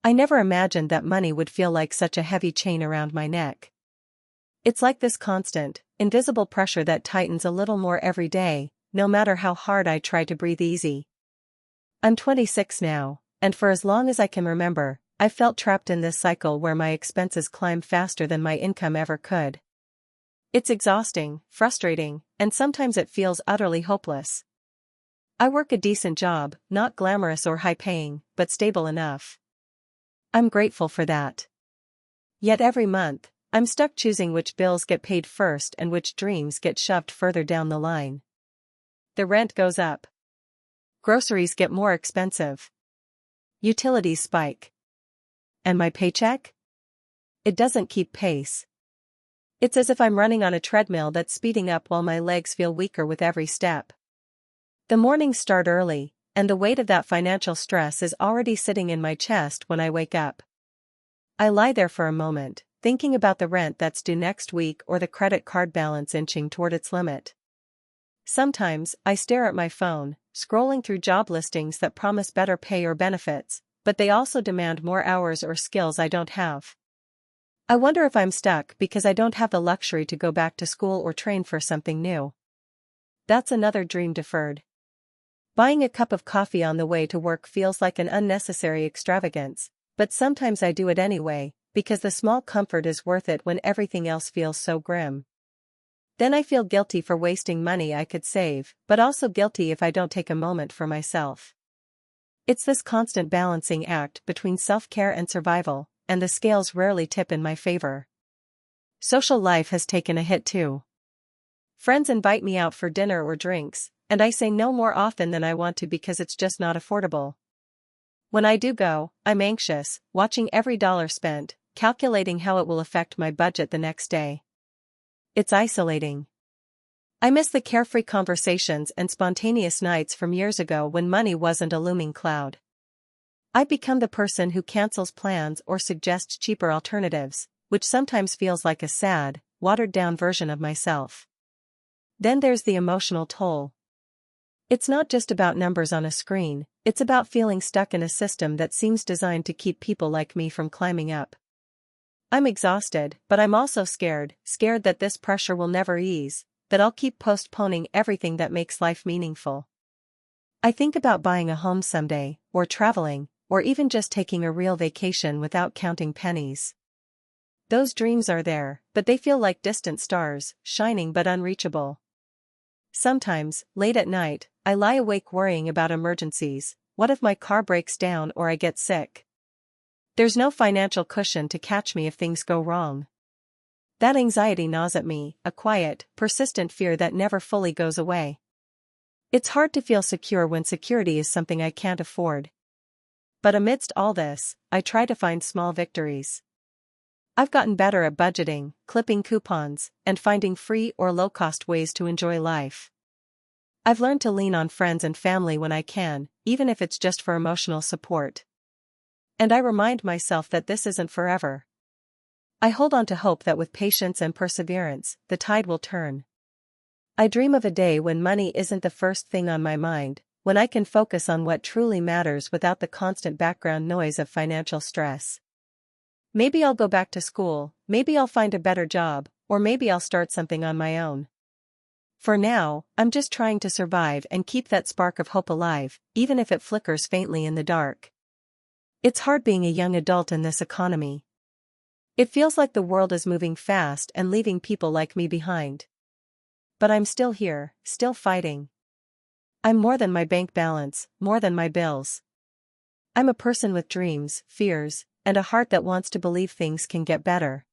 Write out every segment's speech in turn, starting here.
I never imagined that money would feel like such a heavy chain around my neck. It's like this constant, invisible pressure that tightens a little more every day, no matter how hard I try to breathe easy. I'm 26 now, and for as long as I can remember, I've felt trapped in this cycle where my expenses climb faster than my income ever could. It's exhausting, frustrating, and sometimes it feels utterly hopeless. I work a decent job, not glamorous or high-paying, but stable enough. I'm grateful for that. Yet every month, I'm stuck choosing which bills get paid first and which dreams get shoved further down the line. The rent goes up. Groceries get more expensive. Utilities spike. And my paycheck? It doesn't keep pace. It's as if I'm running on a treadmill that's speeding up while my legs feel weaker with every step. The mornings start early, and the weight of that financial stress is already sitting in my chest when I wake up. I lie there for a moment, thinking about the rent that's due next week or the credit card balance inching toward its limit. Sometimes, I stare at my phone, scrolling through job listings that promise better pay or benefits, but they also demand more hours or skills I don't have. I wonder if I'm stuck because I don't have the luxury to go back to school or train for something new. That's another dream deferred. Buying a cup of coffee on the way to work feels like an unnecessary extravagance, but sometimes I do it anyway, because the small comfort is worth it when everything else feels so grim. Then I feel guilty for wasting money I could save, but also guilty if I don't take a moment for myself. It's this constant balancing act between self-care and survival, and the scales rarely tip in my favor. Social life has taken a hit too. Friends invite me out for dinner or drinks, and I say no more often than I want to because it's just not affordable. When I do go, I'm anxious, watching every dollar spent, calculating how it will affect my budget the next day. It's isolating. I miss the carefree conversations and spontaneous nights from years ago when money wasn't a looming cloud. I've become the person who cancels plans or suggests cheaper alternatives, which sometimes feels like a sad, watered-down version of myself. Then there's the emotional toll. It's not just about numbers on a screen, it's about feeling stuck in a system that seems designed to keep people like me from climbing up. I'm exhausted, but I'm also scared that this pressure will never ease, that I'll keep postponing everything that makes life meaningful. I think about buying a home someday, or traveling, or even just taking a real vacation without counting pennies. Those dreams are there, but they feel like distant stars, shining but unreachable. Sometimes, late at night, I lie awake worrying about emergencies. What if my car breaks down or I get sick? There's no financial cushion to catch me if things go wrong. That anxiety gnaws at me, a quiet, persistent fear that never fully goes away. It's hard to feel secure when security is something I can't afford. But amidst all this, I try to find small victories. I've gotten better at budgeting, clipping coupons, and finding free or low-cost ways to enjoy life. I've learned to lean on friends and family when I can, even if it's just for emotional support. And I remind myself that this isn't forever. I hold on to hope that with patience and perseverance, the tide will turn. I dream of a day when money isn't the first thing on my mind, when I can focus on what truly matters without the constant background noise of financial stress. Maybe I'll go back to school, maybe I'll find a better job, or maybe I'll start something on my own. For now, I'm just trying to survive and keep that spark of hope alive, even if it flickers faintly in the dark. It's hard being a young adult in this economy. It feels like the world is moving fast and leaving people like me behind. But I'm still here, still fighting. I'm more than my bank balance, more than my bills. I'm a person with dreams, fears, and a heart that wants to believe things can get better.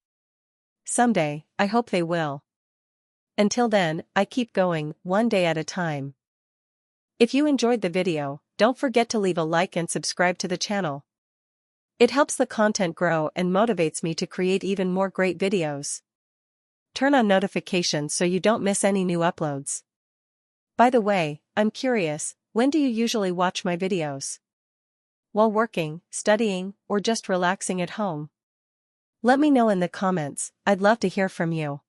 Someday, I hope they will. Until then, I keep going, one day at a time. If you enjoyed the video, don't forget to leave a like and subscribe to the channel. It helps the content grow and motivates me to create even more great videos. Turn on notifications so you don't miss any new uploads. By the way, I'm curious, when do you usually watch my videos? While working, studying, or just relaxing at home? Let me know in the comments, I'd love to hear from you.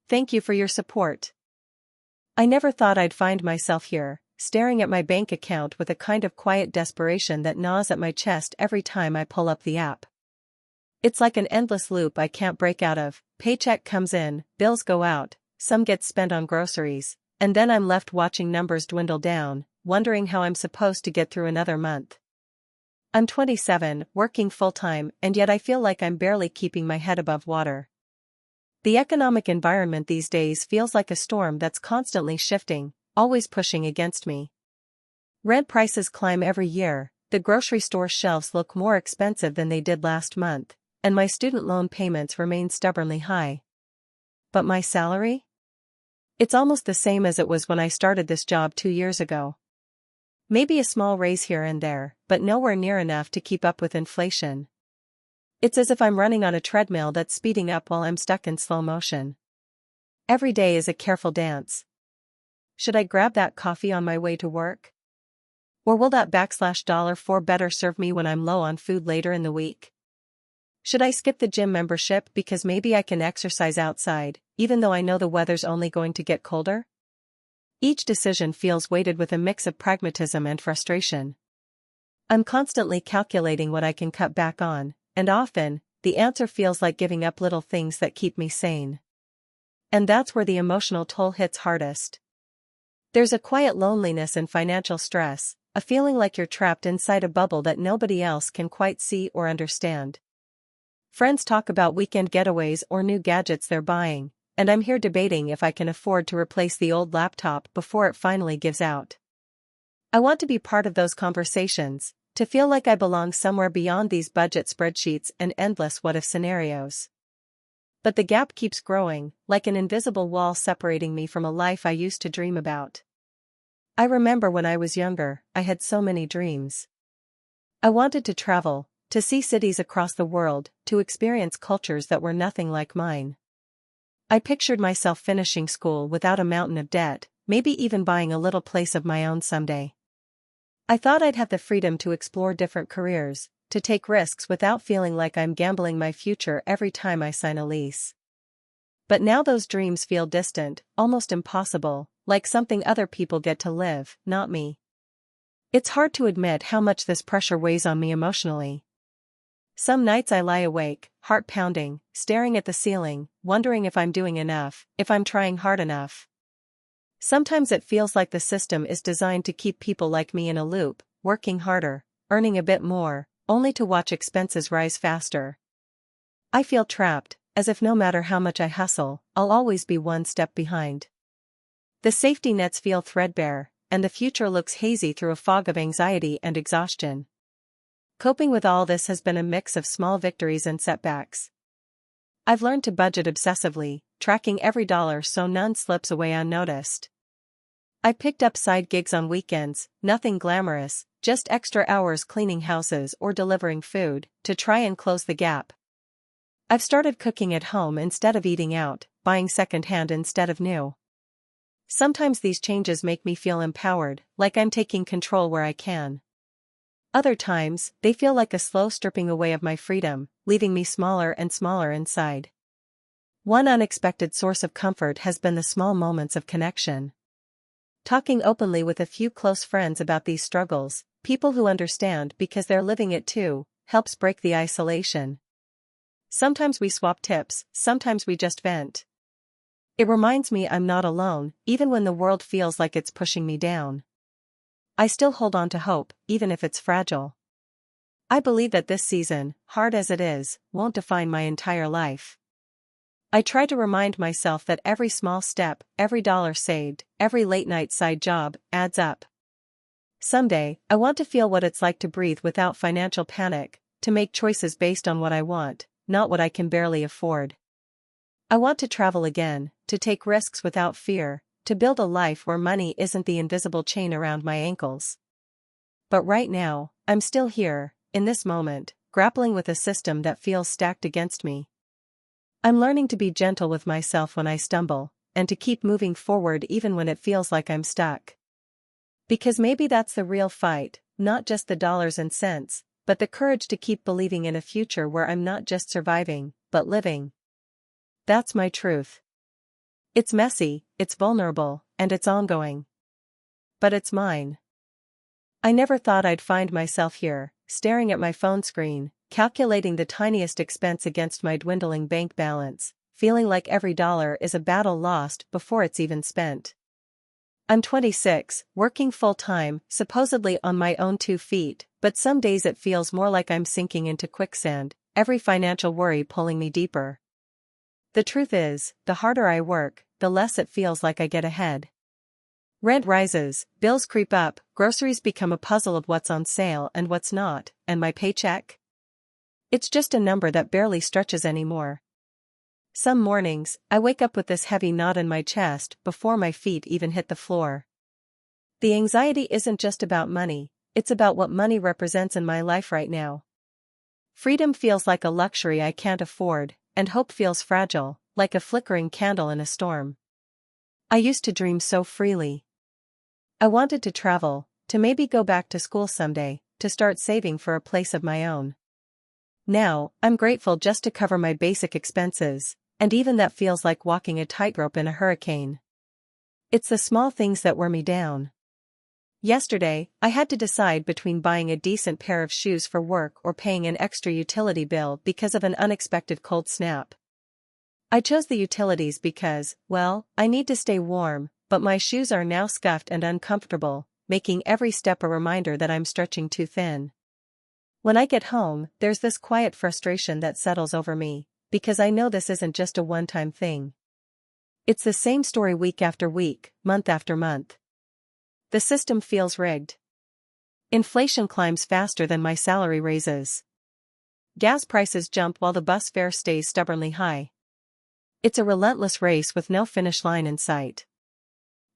Thank you for your support. I never thought I'd find myself here, staring at my bank account with a kind of quiet desperation that gnaws at my chest every time I pull up the app. It's like an endless loop I can't break out of. Paycheck comes in, bills go out, some get spent on groceries, and then I'm left watching numbers dwindle down, wondering how I'm supposed to get through another month. I'm 27, working full-time, and yet I feel like I'm barely keeping my head above water. The economic environment these days feels like a storm that's constantly shifting, always pushing against me. Rent prices climb every year, the grocery store shelves look more expensive than they did last month, and my student loan payments remain stubbornly high. But my salary? It's almost the same as it was when I started this job 2 years ago. Maybe a small raise here and there, but nowhere near enough to keep up with inflation. It's as if I'm running on a treadmill that's speeding up while I'm stuck in slow motion. Every day is a careful dance. Should I grab that coffee on my way to work? Or will that $4 better serve me when I'm low on food later in the week? Should I skip the gym membership because maybe I can exercise outside, even though I know the weather's only going to get colder? Each decision feels weighted with a mix of pragmatism and frustration. I'm constantly calculating what I can cut back on, and often, the answer feels like giving up little things that keep me sane. And that's where the emotional toll hits hardest. There's a quiet loneliness and financial stress, a feeling like you're trapped inside a bubble that nobody else can quite see or understand. Friends talk about weekend getaways or new gadgets they're buying, and I'm here debating if I can afford to replace the old laptop before it finally gives out. I want to be part of those conversations, to feel like I belong somewhere beyond these budget spreadsheets and endless what-if scenarios. But the gap keeps growing, like an invisible wall separating me from a life I used to dream about. I remember when I was younger, I had so many dreams. I wanted to travel, to see cities across the world, to experience cultures that were nothing like mine. I pictured myself finishing school without a mountain of debt, maybe even buying a little place of my own someday. I thought I'd have the freedom to explore different careers, to take risks without feeling like I'm gambling my future every time I sign a lease. But now those dreams feel distant, almost impossible, like something other people get to live, not me. It's hard to admit how much this pressure weighs on me emotionally. Some nights I lie awake, heart pounding, staring at the ceiling, wondering if I'm doing enough, if I'm trying hard enough. Sometimes it feels like the system is designed to keep people like me in a loop, working harder, earning a bit more, only to watch expenses rise faster. I feel trapped, as if no matter how much I hustle, I'll always be one step behind. The safety nets feel threadbare, and the future looks hazy through a fog of anxiety and exhaustion. Coping with all this has been a mix of small victories and setbacks. I've learned to budget obsessively, tracking every dollar so none slips away unnoticed. I picked up side gigs on weekends, nothing glamorous, just extra hours cleaning houses or delivering food, to try and close the gap. I've started cooking at home instead of eating out, buying secondhand instead of new. Sometimes these changes make me feel empowered, like I'm taking control where I can. Other times, they feel like a slow stripping away of my freedom, leaving me smaller and smaller inside. One unexpected source of comfort has been the small moments of connection. Talking openly with a few close friends about these struggles, people who understand because they're living it too, helps break the isolation. Sometimes we swap tips, sometimes we just vent. It reminds me I'm not alone, even when the world feels like it's pushing me down. I still hold on to hope, even if it's fragile. I believe that this season, hard as it is, won't define my entire life. I try to remind myself that every small step, every dollar saved, every late-night side job, adds up. Someday, I want to feel what it's like to breathe without financial panic, to make choices based on what I want, not what I can barely afford. I want to travel again, to take risks without fear, to build a life where money isn't the invisible chain around my ankles. But right now, I'm still here, in this moment, grappling with a system that feels stacked against me. I'm learning to be gentle with myself when I stumble, and to keep moving forward even when it feels like I'm stuck. Because maybe that's the real fight, not just the dollars and cents, but the courage to keep believing in a future where I'm not just surviving, but living. That's my truth. It's messy, it's vulnerable, and it's ongoing. but it's mine. I never thought I'd find myself here, staring at my phone screen, calculating the tiniest expense against my dwindling bank balance, feeling like every dollar is a battle lost before it's even spent. I'm 26, working full-time, supposedly on my own 2 feet, but some days it feels more like I'm sinking into quicksand, every financial worry pulling me deeper. The truth is, the harder I work, the less it feels like I get ahead. Rent rises, bills creep up, groceries become a puzzle of what's on sale and what's not, and my paycheck? It's just a number that barely stretches anymore. Some mornings, I wake up with this heavy knot in my chest before my feet even hit the floor. The anxiety isn't just about money, it's about what money represents in my life right now. Freedom feels like a luxury I can't afford, and hope feels fragile, like a flickering candle in a storm. I used to dream so freely. I wanted to travel, to maybe go back to school someday, to start saving for a place of my own. Now, I'm grateful just to cover my basic expenses, and even that feels like walking a tightrope in a hurricane. It's the small things that wear me down. Yesterday, I had to decide between buying a decent pair of shoes for work or paying an extra utility bill because of an unexpected cold snap. I chose the utilities because, well, I need to stay warm, but my shoes are now scuffed and uncomfortable, making every step a reminder that I'm stretching too thin. When I get home, there's this quiet frustration that settles over me, because I know this isn't just a one-time thing. It's the same story week after week, month after month. The system feels rigged. Inflation climbs faster than my salary raises. Gas prices jump while the bus fare stays stubbornly high. It's a relentless race with no finish line in sight.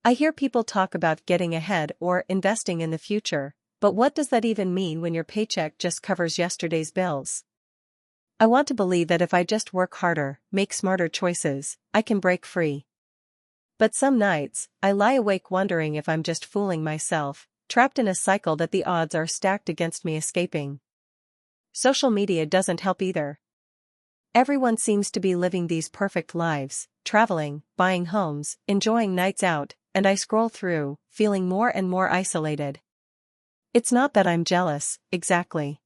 I hear people talk about getting ahead or investing in the future, but what does that even mean when your paycheck just covers yesterday's bills? I want to believe that if I just work harder, make smarter choices, I can break free. But some nights, I lie awake wondering if I'm just fooling myself, trapped in a cycle that the odds are stacked against me escaping. Social media doesn't help either. Everyone seems to be living these perfect lives, traveling, buying homes, enjoying nights out, and I scroll through, feeling more and more isolated. It's not that I'm jealous, exactly.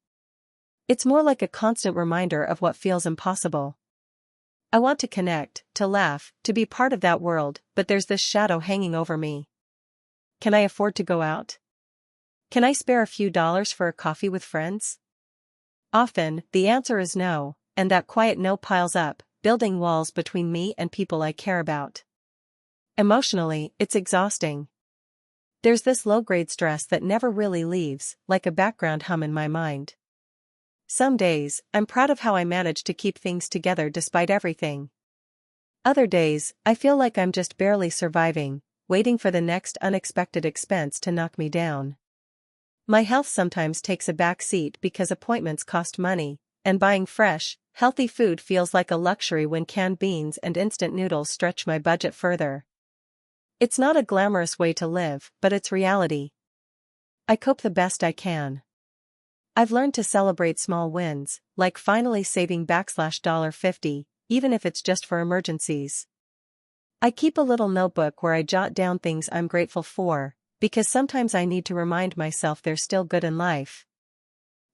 It's more like a constant reminder of what feels impossible. I want to connect, to laugh, to be part of that world, but there's this shadow hanging over me. Can I afford to go out? Can I spare a few dollars for a coffee with friends? Often, the answer is no, and that quiet no piles up, building walls between me and people I care about. Emotionally, it's exhausting. There's this low-grade stress that never really leaves, like a background hum in my mind. Some days, I'm proud of how I managed to keep things together despite everything. Other days, I feel like I'm just barely surviving, waiting for the next unexpected expense to knock me down. My health sometimes takes a back seat because appointments cost money, and buying fresh, healthy food feels like a luxury when canned beans and instant noodles stretch my budget further. It's not a glamorous way to live, but it's reality. I cope the best I can. I've learned to celebrate small wins, like finally saving $50, even if it's just for emergencies. I keep a little notebook where I jot down things I'm grateful for, because sometimes I need to remind myself there's still good in life.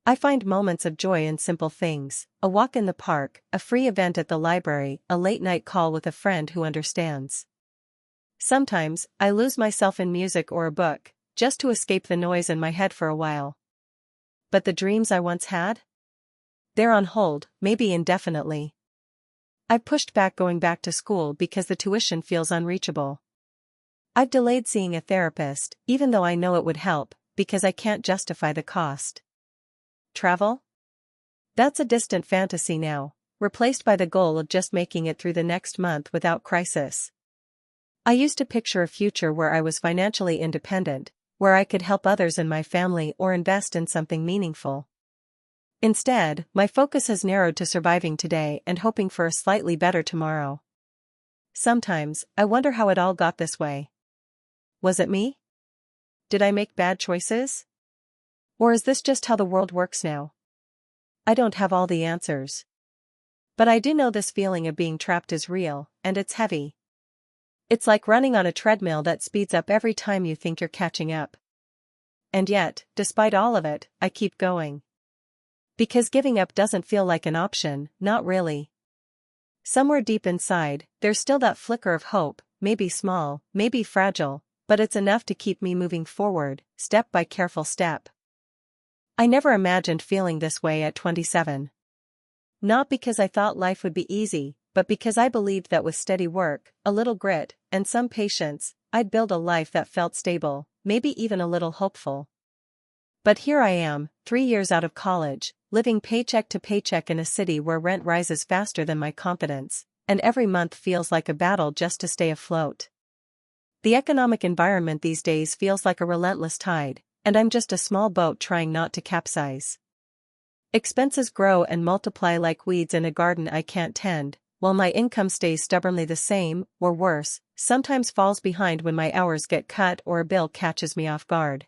I find moments of joy in simple things, a walk in the park, a free event at the library, a late-night call with a friend who understands. Sometimes, I lose myself in music or a book, just to escape the noise in my head for a while. But the dreams I once had? They're on hold, maybe indefinitely. I've pushed back going back to school because the tuition feels unreachable. I've delayed seeing a therapist, even though I know it would help, because I can't justify the cost. Travel? That's a distant fantasy now, replaced by the goal of just making it through the next month without crisis. I used to picture a future where I was financially independent, where I could help others in my family or invest in something meaningful. Instead, my focus has narrowed to surviving today and hoping for a slightly better tomorrow. Sometimes, I wonder how it all got this way. Was it me? Did I make bad choices? Or is this just how the world works now? I don't have all the answers. But I do know this feeling of being trapped is real, and it's heavy. It's like running on a treadmill that speeds up every time you think you're catching up. And yet, despite all of it, I keep going. Because giving up doesn't feel like an option, not really. Somewhere deep inside, there's still that flicker of hope, maybe small, maybe fragile, but it's enough to keep me moving forward, step by careful step. I never imagined feeling this way at 27. Not because I thought life would be easy, but because I believed that with steady work, a little grit, and some patience, I'd build a life that felt stable, maybe even a little hopeful. But here I am, 3 years out of college, living paycheck to paycheck in a city where rent rises faster than my confidence, and every month feels like a battle just to stay afloat. The economic environment these days feels like a relentless tide, and I'm just a small boat trying not to capsize. Expenses grow and multiply like weeds in a garden I can't tend, while my income stays stubbornly the same, or worse, sometimes falls behind when my hours get cut or a bill catches me off guard.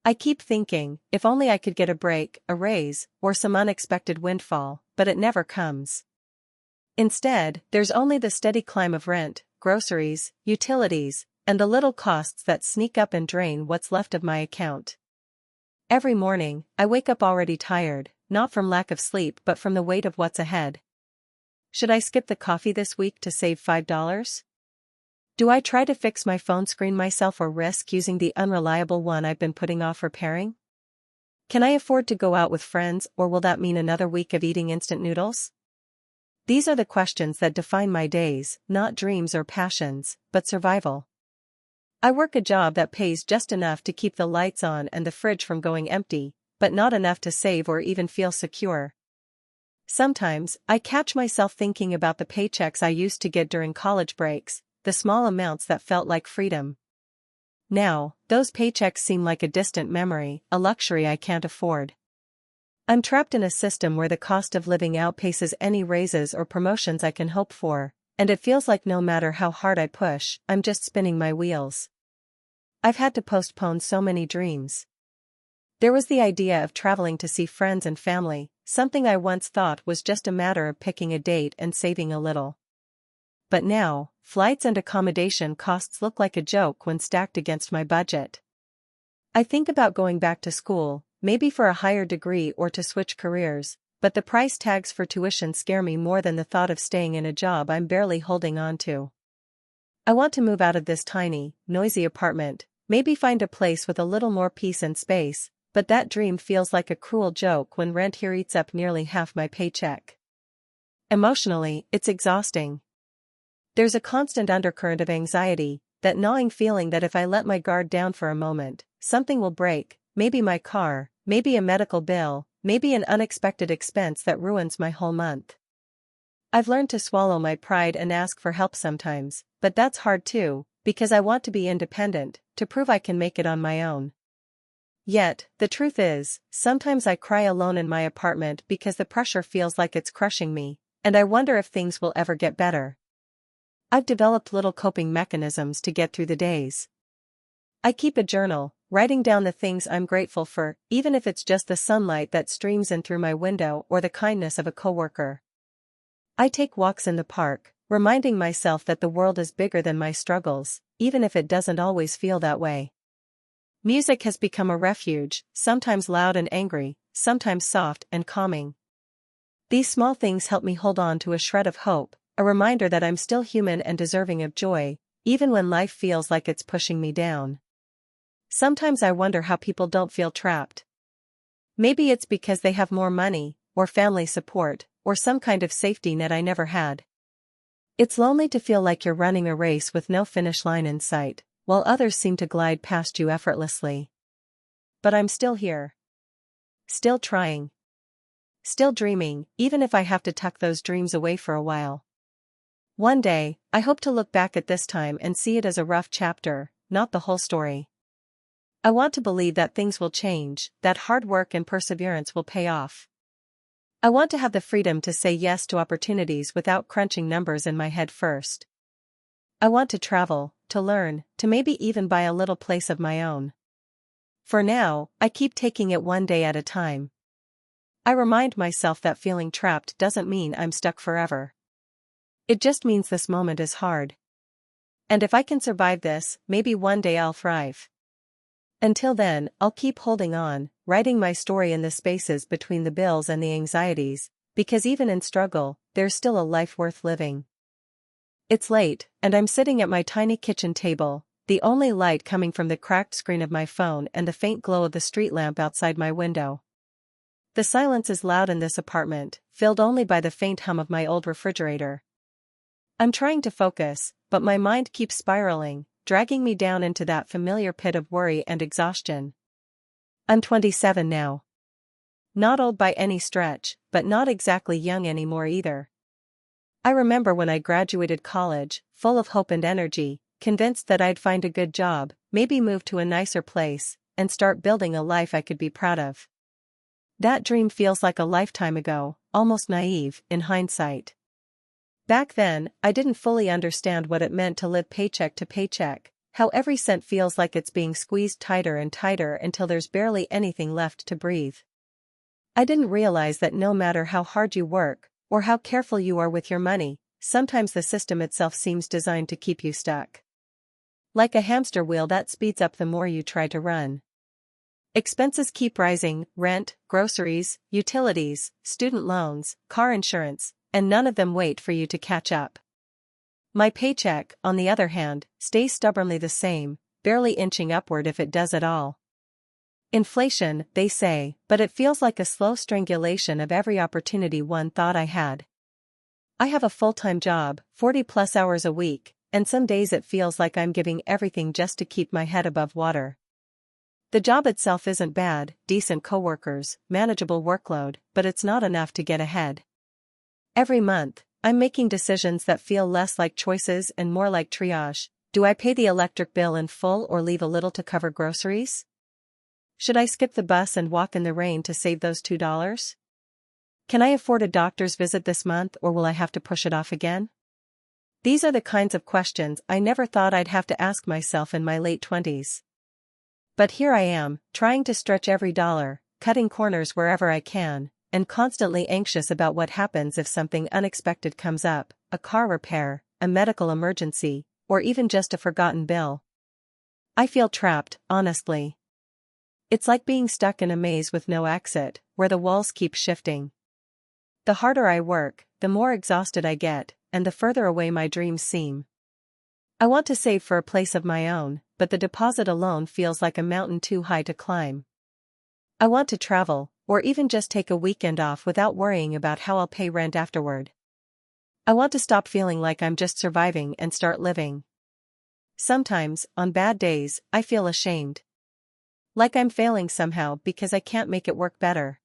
I keep thinking, if only I could get a break, a raise, or some unexpected windfall, but it never comes. Instead, there's only the steady climb of rent, groceries, utilities, and the little costs that sneak up and drain what's left of my account. Every morning, I wake up already tired, not from lack of sleep but from the weight of what's ahead. Should I skip the coffee this week to save $5? Do I try to fix my phone screen myself or risk using the unreliable one I've been putting off repairing? Can I afford to go out with friends, or will that mean another week of eating instant noodles? These are the questions that define my days, not dreams or passions, but survival. I work a job that pays just enough to keep the lights on and the fridge from going empty, but not enough to save or even feel secure. Sometimes, I catch myself thinking about the paychecks I used to get during college breaks, the small amounts that felt like freedom. Now, those paychecks seem like a distant memory, a luxury I can't afford. I'm trapped in a system where the cost of living outpaces any raises or promotions I can hope for, and it feels like no matter how hard I push, I'm just spinning my wheels. I've had to postpone so many dreams. There was the idea of traveling to see friends and family, something I once thought was just a matter of picking a date and saving a little. But now, flights and accommodation costs look like a joke when stacked against my budget. I think about going back to school, maybe for a higher degree or to switch careers, but the price tags for tuition scare me more than the thought of staying in a job I'm barely holding on to. I want to move out of this tiny, noisy apartment, maybe find a place with a little more peace and space, but that dream feels like a cruel joke when rent here eats up nearly half my paycheck. Emotionally, it's exhausting. There's a constant undercurrent of anxiety, that gnawing feeling that if I let my guard down for a moment, something will break, maybe my car, maybe a medical bill, maybe an unexpected expense that ruins my whole month. I've learned to swallow my pride and ask for help sometimes, but that's hard too, because I want to be independent, to prove I can make it on my own. Yet, the truth is, sometimes I cry alone in my apartment because the pressure feels like it's crushing me, and I wonder if things will ever get better. I've developed little coping mechanisms to get through the days. I keep a journal, writing down the things I'm grateful for, even if it's just the sunlight that streams in through my window or the kindness of a coworker. I take walks in the park, reminding myself that the world is bigger than my struggles, even if it doesn't always feel that way. Music has become a refuge, sometimes loud and angry, sometimes soft and calming. These small things help me hold on to a shred of hope, a reminder that I'm still human and deserving of joy, even when life feels like it's pushing me down. Sometimes I wonder how people don't feel trapped. Maybe it's because they have more money, or family support, or some kind of safety net I never had. It's lonely to feel like you're running a race with no finish line in sight, while others seem to glide past you effortlessly. But I'm still here. Still trying. Still dreaming, even if I have to tuck those dreams away for a while. One day, I hope to look back at this time and see it as a rough chapter, not the whole story. I want to believe that things will change, that hard work and perseverance will pay off. I want to have the freedom to say yes to opportunities without crunching numbers in my head first. I want to travel, to learn, to maybe even buy a little place of my own. For now, I keep taking it one day at a time. I remind myself that feeling trapped doesn't mean I'm stuck forever. It just means this moment is hard. And if I can survive this, maybe one day I'll thrive. Until then, I'll keep holding on, writing my story in the spaces between the bills and the anxieties, because even in struggle, there's still a life worth living. It's late, and I'm sitting at my tiny kitchen table, the only light coming from the cracked screen of my phone and the faint glow of the street lamp outside my window. The silence is loud in this apartment, filled only by the faint hum of my old refrigerator. I'm trying to focus, but my mind keeps spiraling, dragging me down into that familiar pit of worry and exhaustion. I'm 27 now. Not old by any stretch, but not exactly young anymore either. I remember when I graduated college, full of hope and energy, convinced that I'd find a good job, maybe move to a nicer place, and start building a life I could be proud of. That dream feels like a lifetime ago, almost naive, in hindsight. Back then, I didn't fully understand what it meant to live paycheck to paycheck, how every cent feels like it's being squeezed tighter and tighter until there's barely anything left to breathe. I didn't realize that no matter how hard you work, or how careful you are with your money, sometimes the system itself seems designed to keep you stuck. Like a hamster wheel that speeds up the more you try to run. Expenses keep rising: rent, groceries, utilities, student loans, car insurance, and none of them wait for you to catch up. My paycheck, on the other hand, stays stubbornly the same, barely inching upward if it does at all. Inflation, they say, but it feels like a slow strangulation of every opportunity one thought I had. I have a full-time job, 40+ hours a week, and some days it feels like I'm giving everything just to keep my head above water. The job itself isn't bad, decent coworkers, manageable workload, but it's not enough to get ahead. Every month, I'm making decisions that feel less like choices and more like triage. Do I pay the electric bill in full or leave a little to cover groceries? Should I skip the bus and walk in the rain to save those $2? Can I afford a doctor's visit this month, or will I have to push it off again? These are the kinds of questions I never thought I'd have to ask myself in my late 20s. But here I am, trying to stretch every dollar, cutting corners wherever I can, and constantly anxious about what happens if something unexpected comes up, a car repair, a medical emergency, or even just a forgotten bill. I feel trapped, honestly. It's like being stuck in a maze with no exit, where the walls keep shifting. The harder I work, the more exhausted I get, and the further away my dreams seem. I want to save for a place of my own, but the deposit alone feels like a mountain too high to climb. I want to travel, or even just take a weekend off without worrying about how I'll pay rent afterward. I want to stop feeling like I'm just surviving and start living. Sometimes, on bad days, I feel ashamed. Like I'm failing somehow because I can't make it work better.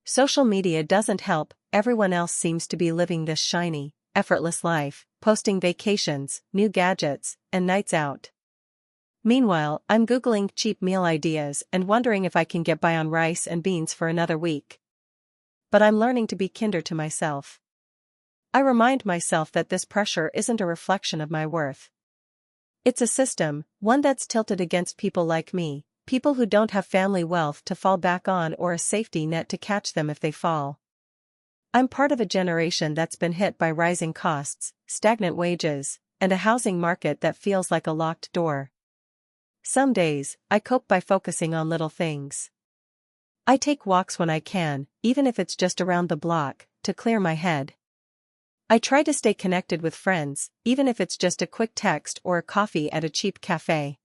Social media doesn't help, everyone else seems to be living this shiny, effortless life, posting vacations, new gadgets, and nights out. Meanwhile, I'm Googling cheap meal ideas and wondering if I can get by on rice and beans for another week. But I'm learning to be kinder to myself. I remind myself that this pressure isn't a reflection of my worth. It's a system, one that's tilted against people like me, people who don't have family wealth to fall back on or a safety net to catch them if they fall. I'm part of a generation that's been hit by rising costs, stagnant wages, and a housing market that feels like a locked door. Some days, I cope by focusing on little things. I take walks when I can, even if it's just around the block, to clear my head. I try to stay connected with friends, even if it's just a quick text or a coffee at a cheap cafe.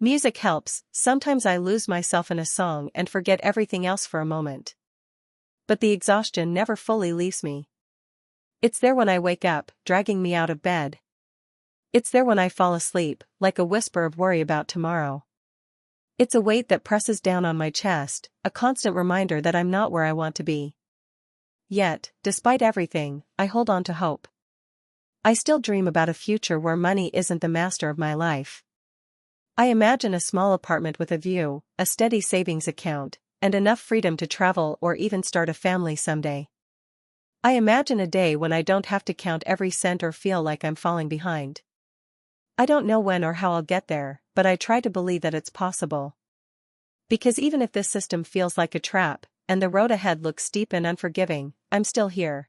Music helps, sometimes I lose myself in a song and forget everything else for a moment. But the exhaustion never fully leaves me. It's there when I wake up, dragging me out of bed. It's there when I fall asleep, like a whisper of worry about tomorrow. It's a weight that presses down on my chest, a constant reminder that I'm not where I want to be. Yet, despite everything, I hold on to hope. I still dream about a future where money isn't the master of my life. I imagine a small apartment with a view, a steady savings account, and enough freedom to travel or even start a family someday. I imagine a day when I don't have to count every cent or feel like I'm falling behind. I don't know when or how I'll get there, but I try to believe that it's possible. Because even if this system feels like a trap, and the road ahead looks steep and unforgiving, I'm still here.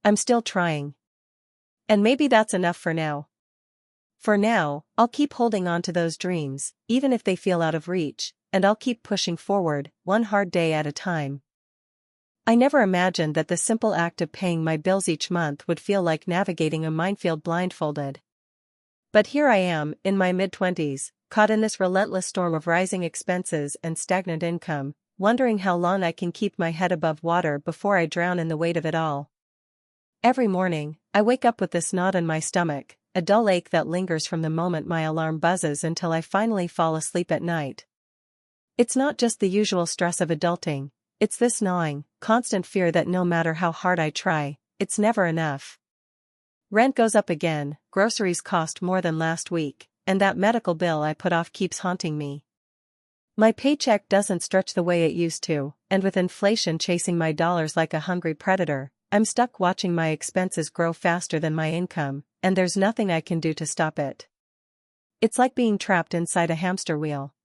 I'm still trying. And maybe that's enough for now. For now, I'll keep holding on to those dreams, even if they feel out of reach, and I'll keep pushing forward, one hard day at a time. I never imagined that the simple act of paying my bills each month would feel like navigating a minefield blindfolded. But here I am, in my mid-20s, caught in this relentless storm of rising expenses and stagnant income, wondering how long I can keep my head above water before I drown in the weight of it all. Every morning, I wake up with this knot in my stomach, a dull ache that lingers from the moment my alarm buzzes until I finally fall asleep at night. It's not just the usual stress of adulting, it's this gnawing, constant fear that no matter how hard I try, it's never enough. Rent goes up again, groceries cost more than last week, and that medical bill I put off keeps haunting me. My paycheck doesn't stretch the way it used to, and with inflation chasing my dollars like a hungry predator, I'm stuck watching my expenses grow faster than my income, and there's nothing I can do to stop it. It's like being trapped inside a hamster wheel.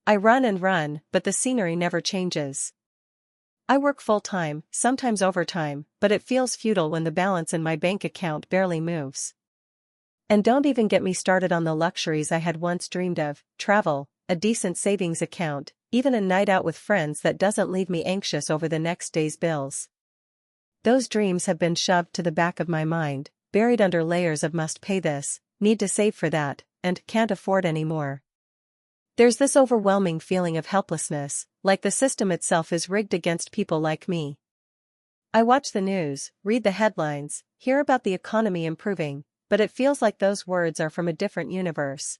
I run and run, but the scenery never changes. I work full-time, sometimes overtime, but it feels futile when the balance in my bank account barely moves. And don't even get me started on the luxuries I had once dreamed of: travel, a decent savings account, even a night out with friends that doesn't leave me anxious over the next day's bills. Those dreams have been shoved to the back of my mind, buried under layers of must pay this, need to save for that, and can't afford anymore. There's this overwhelming feeling of helplessness, like the system itself is rigged against people like me. I watch the news, read the headlines, hear about the economy improving, but it feels like those words are from a different universe.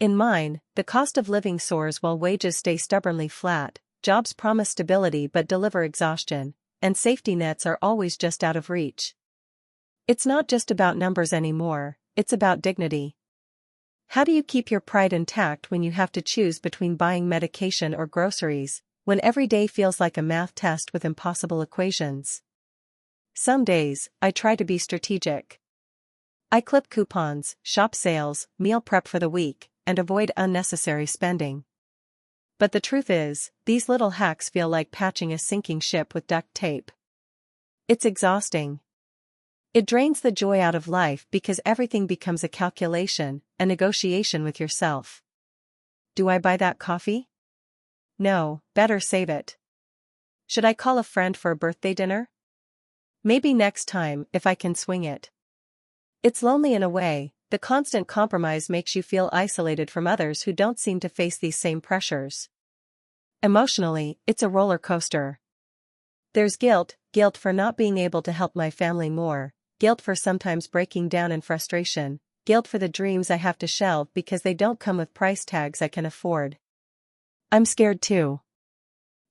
In mine, the cost of living soars while wages stay stubbornly flat, jobs promise stability but deliver exhaustion, and safety nets are always just out of reach. It's not just about numbers anymore, it's about dignity. How do you keep your pride intact when you have to choose between buying medication or groceries, when every day feels like a math test with impossible equations? Some days, I try to be strategic. I clip coupons, shop sales, meal prep for the week, and avoid unnecessary spending. But the truth is, these little hacks feel like patching a sinking ship with duct tape. It's exhausting. It drains the joy out of life because everything becomes a calculation, a negotiation with yourself. Do I buy that coffee? No, better save it. Should I call a friend for a birthday dinner? Maybe next time, if I can swing it. It's lonely in a way. The constant compromise makes you feel isolated from others who don't seem to face these same pressures. Emotionally, it's a roller coaster. There's guilt for not being able to help my family more, guilt for sometimes breaking down in frustration, guilt for the dreams I have to shelve because they don't come with price tags I can afford. I'm scared too.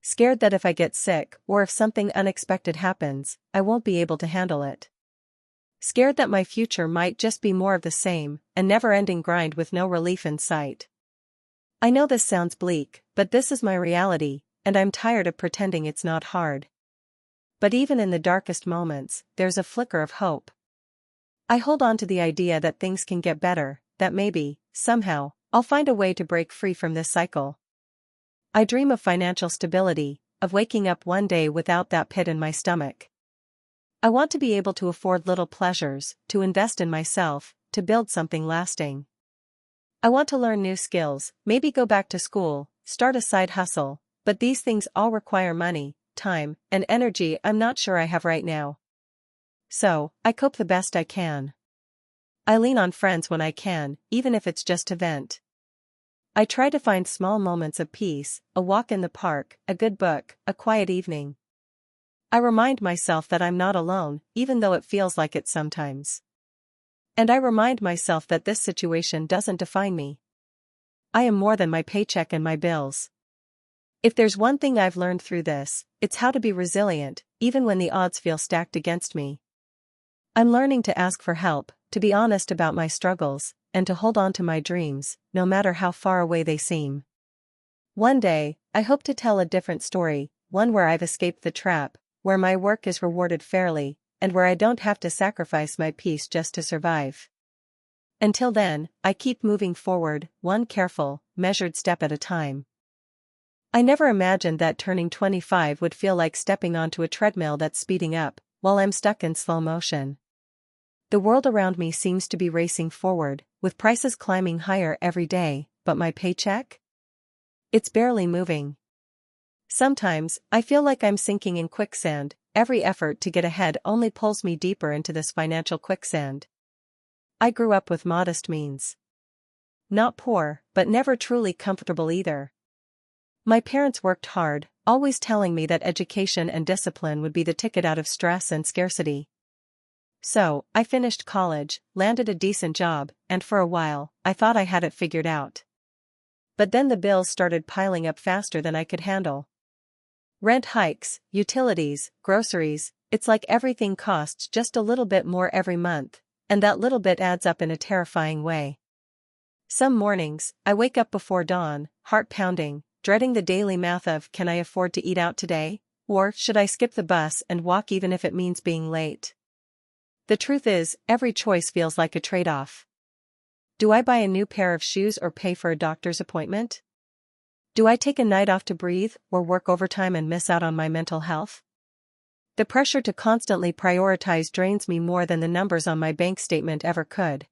Scared that if I get sick or if something unexpected happens, I won't be able to handle it. Scared that my future might just be more of the same, a never-ending grind with no relief in sight. I know this sounds bleak, but this is my reality, and I'm tired of pretending it's not hard. But even in the darkest moments, there's a flicker of hope. I hold on to the idea that things can get better, that maybe, somehow, I'll find a way to break free from this cycle. I dream of financial stability, of waking up one day without that pit in my stomach. I want to be able to afford little pleasures, to invest in myself, to build something lasting. I want to learn new skills, maybe go back to school, start a side hustle, but these things all require money, time, and energy I'm not sure I have right now. So, I cope the best I can. I lean on friends when I can, even if it's just to vent. I try to find small moments of peace, a walk in the park, a good book, a quiet evening. I remind myself that I'm not alone, even though it feels like it sometimes. And I remind myself that this situation doesn't define me. I am more than my paycheck and my bills. If there's one thing I've learned through this, it's how to be resilient, even when the odds feel stacked against me. I'm learning to ask for help, to be honest about my struggles, and to hold on to my dreams, no matter how far away they seem. One day, I hope to tell a different story, one where I've escaped the trap, where my work is rewarded fairly, and where I don't have to sacrifice my peace just to survive. Until then, I keep moving forward, one careful, measured step at a time. I never imagined that turning 25 would feel like stepping onto a treadmill that's speeding up, while I'm stuck in slow motion. The world around me seems to be racing forward, with prices climbing higher every day, but my paycheck? It's barely moving. Sometimes, I feel like I'm sinking in quicksand. Every effort to get ahead only pulls me deeper into this financial quicksand. I grew up with modest means. Not poor, but never truly comfortable either. My parents worked hard, always telling me that education and discipline would be the ticket out of stress and scarcity. So, I finished college, landed a decent job, and for a while, I thought I had it figured out. But then the bills started piling up faster than I could handle. Rent hikes, utilities, groceries, it's like everything costs just a little bit more every month, and that little bit adds up in a terrifying way. Some mornings, I wake up before dawn, heart pounding, dreading the daily math of, can I afford to eat out today? Or should I skip the bus and walk even if it means being late? The truth is, every choice feels like a trade-off. Do I buy a new pair of shoes or pay for a doctor's appointment? Do I take a night off to breathe, or work overtime and miss out on my mental health? The pressure to constantly prioritize drains me more than the numbers on my bank statement ever could.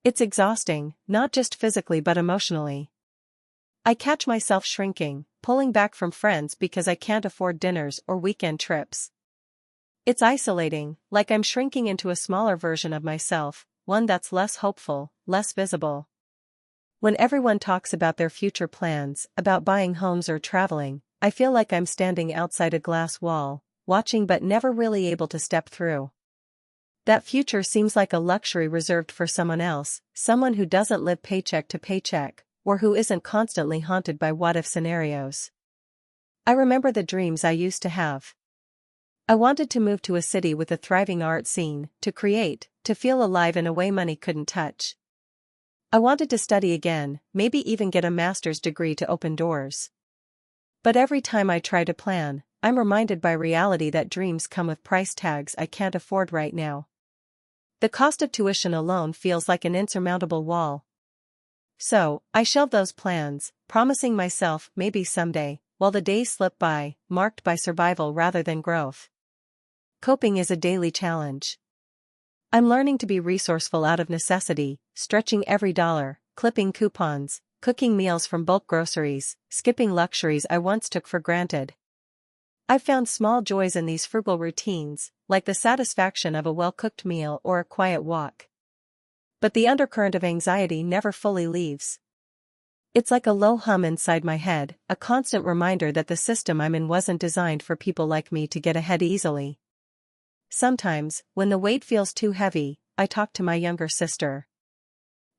It's exhausting, not just physically but emotionally. I catch myself shrinking, pulling back from friends because I can't afford dinners or weekend trips. It's isolating, like I'm shrinking into a smaller version of myself, one that's less hopeful, less visible. When everyone talks about their future plans, about buying homes or traveling, I feel like I'm standing outside a glass wall, watching but never really able to step through. That future seems like a luxury reserved for someone else, someone who doesn't live paycheck to paycheck, or who isn't constantly haunted by what-if scenarios. I remember the dreams I used to have. I wanted to move to a city with a thriving art scene, to create, to feel alive in a way money couldn't touch. I wanted to study again, maybe even get a master's degree to open doors. But every time I try to plan, I'm reminded by reality that dreams come with price tags I can't afford right now. The cost of tuition alone feels like an insurmountable wall. So, I shelve those plans, promising myself maybe someday, while the days slip by, marked by survival rather than growth. Coping is a daily challenge. I'm learning to be resourceful out of necessity, stretching every dollar, clipping coupons, cooking meals from bulk groceries, skipping luxuries I once took for granted. I've found small joys in these frugal routines, like the satisfaction of a well-cooked meal or a quiet walk. But the undercurrent of anxiety never fully leaves. It's like a low hum inside my head, a constant reminder that the system I'm in wasn't designed for people like me to get ahead easily. Sometimes, when the weight feels too heavy, I talk to my younger sister.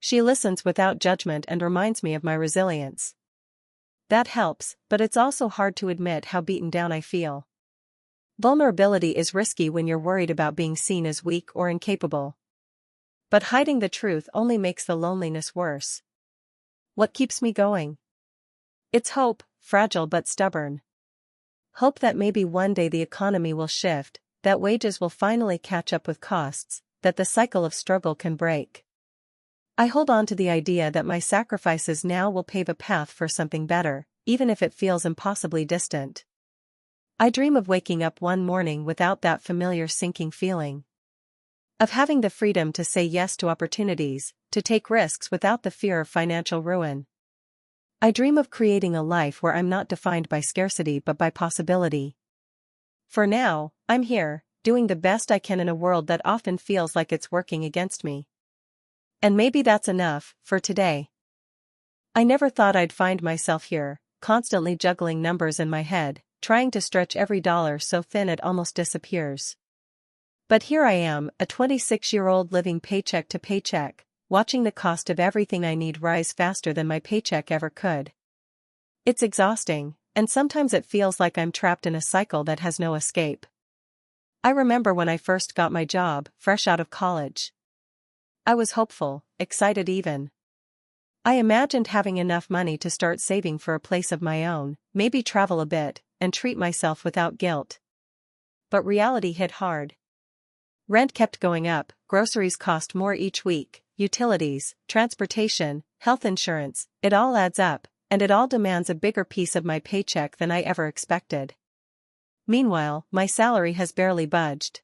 She listens without judgment and reminds me of my resilience. That helps, but it's also hard to admit how beaten down I feel. Vulnerability is risky when you're worried about being seen as weak or incapable. But hiding the truth only makes the loneliness worse. What keeps me going? It's hope, fragile but stubborn. Hope that maybe one day the economy will shift, that wages will finally catch up with costs, that the cycle of struggle can break. I hold on to the idea that my sacrifices now will pave a path for something better, even if it feels impossibly distant. I dream of waking up one morning without that familiar sinking feeling. Of having the freedom to say yes to opportunities, to take risks without the fear of financial ruin. I dream of creating a life where I'm not defined by scarcity but by possibility. For now, I'm here, doing the best I can in a world that often feels like it's working against me. And maybe that's enough, for today. I never thought I'd find myself here, constantly juggling numbers in my head, trying to stretch every dollar so thin it almost disappears. But here I am, a 26-year-old living paycheck to paycheck, watching the cost of everything I need rise faster than my paycheck ever could. It's exhausting, and sometimes it feels like I'm trapped in a cycle that has no escape. I remember when I first got my job, fresh out of college. I was hopeful, excited even. I imagined having enough money to start saving for a place of my own, maybe travel a bit, and treat myself without guilt. But reality hit hard. Rent kept going up, groceries cost more each week, utilities, transportation, health insurance, it all adds up, and it all demands a bigger piece of my paycheck than I ever expected. Meanwhile, my salary has barely budged.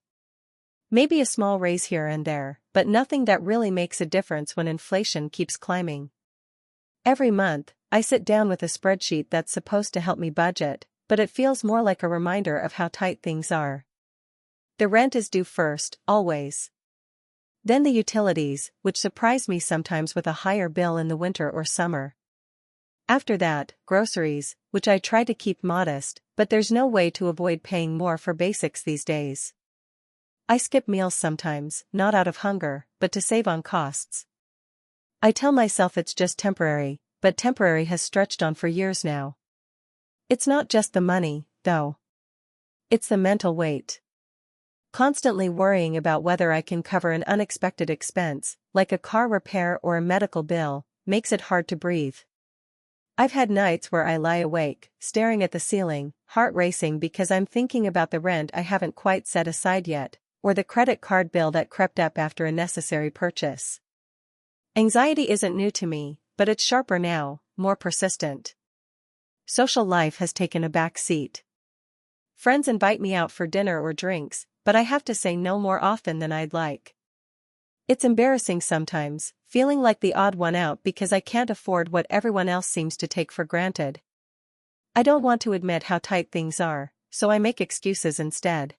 Maybe a small raise here and there, but nothing that really makes a difference when inflation keeps climbing. Every month, I sit down with a spreadsheet that's supposed to help me budget, but it feels more like a reminder of how tight things are. The rent is due first, always. Then the utilities, which surprise me sometimes with a higher bill in the winter or summer. After that, groceries, which I try to keep modest, but there's no way to avoid paying more for basics these days. I skip meals sometimes, not out of hunger, but to save on costs. I tell myself it's just temporary, but temporary has stretched on for years now. It's not just the money, though. It's the mental weight. Constantly worrying about whether I can cover an unexpected expense, like a car repair or a medical bill, makes it hard to breathe. I've had nights where I lie awake, staring at the ceiling, heart racing because I'm thinking about the rent I haven't quite set aside yet, or the credit card bill that crept up after a necessary purchase. Anxiety isn't new to me, but it's sharper now, more persistent. Social life has taken a back seat. Friends invite me out for dinner or drinks, but I have to say no more often than I'd like. It's embarrassing sometimes, feeling like the odd one out because I can't afford what everyone else seems to take for granted. I don't want to admit how tight things are, so I make excuses instead.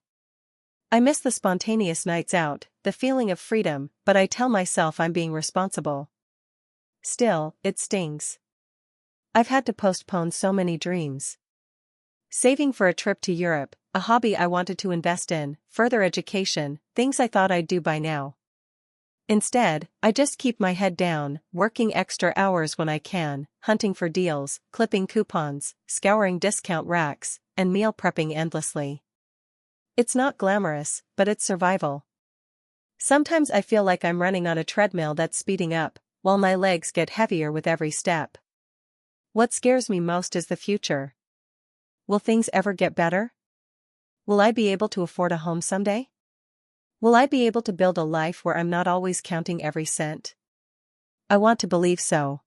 I miss the spontaneous nights out, the feeling of freedom, but I tell myself I'm being responsible. Still, it stings. I've had to postpone so many dreams. Saving for a trip to Europe, a hobby I wanted to invest in, further education, things I thought I'd do by now. Instead, I just keep my head down, working extra hours when I can, hunting for deals, clipping coupons, scouring discount racks, and meal prepping endlessly. It's not glamorous, but it's survival. Sometimes I feel like I'm running on a treadmill that's speeding up, while my legs get heavier with every step. What scares me most is the future. Will things ever get better? Will I be able to afford a home someday? Will I be able to build a life where I'm not always counting every cent? I want to believe so.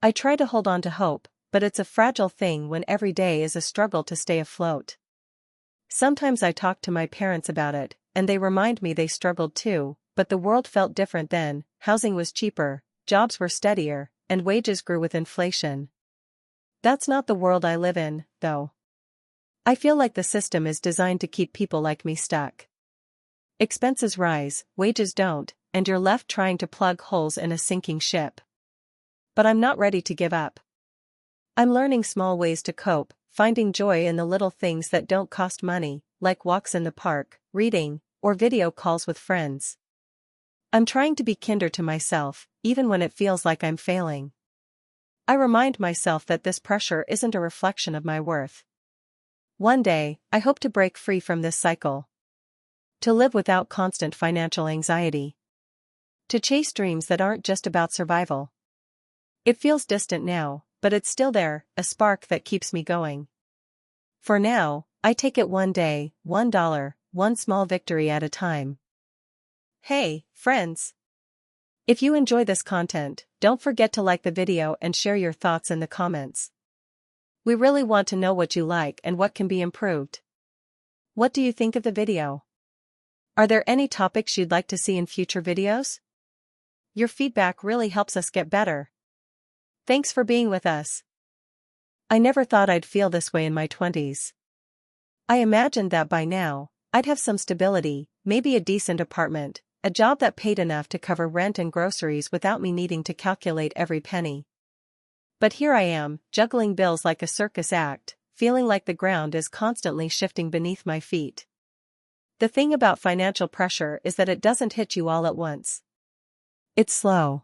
I try to hold on to hope, but it's a fragile thing when every day is a struggle to stay afloat. Sometimes I talk to my parents about it, and they remind me they struggled too, but the world felt different then, housing was cheaper, jobs were steadier, and wages grew with inflation. That's not the world I live in, though. I feel like the system is designed to keep people like me stuck. Expenses rise, wages don't, and you're left trying to plug holes in a sinking ship. But I'm not ready to give up. I'm learning small ways to cope, finding joy in the little things that don't cost money, like walks in the park, reading, or video calls with friends. I'm trying to be kinder to myself, even when it feels like I'm failing. I remind myself that this pressure isn't a reflection of my worth. One day, I hope to break free from this cycle. To live without constant financial anxiety. To chase dreams that aren't just about survival. It feels distant now, but it's still there, a spark that keeps me going. For now, I take it one day, $1, one small victory at a time. Hey, friends! If you enjoy this content, don't forget to like the video and share your thoughts in the comments. We really want to know what you like and what can be improved. What do you think of the video? Are there any topics you'd like to see in future videos? Your feedback really helps us get better. Thanks for being with us. I never thought I'd feel this way in my 20s. I imagined that by now, I'd have some stability, maybe a decent apartment, a job that paid enough to cover rent and groceries without me needing to calculate every penny. But here I am, juggling bills like a circus act, feeling like the ground is constantly shifting beneath my feet. The thing about financial pressure is that it doesn't hit you all at once. It's slow.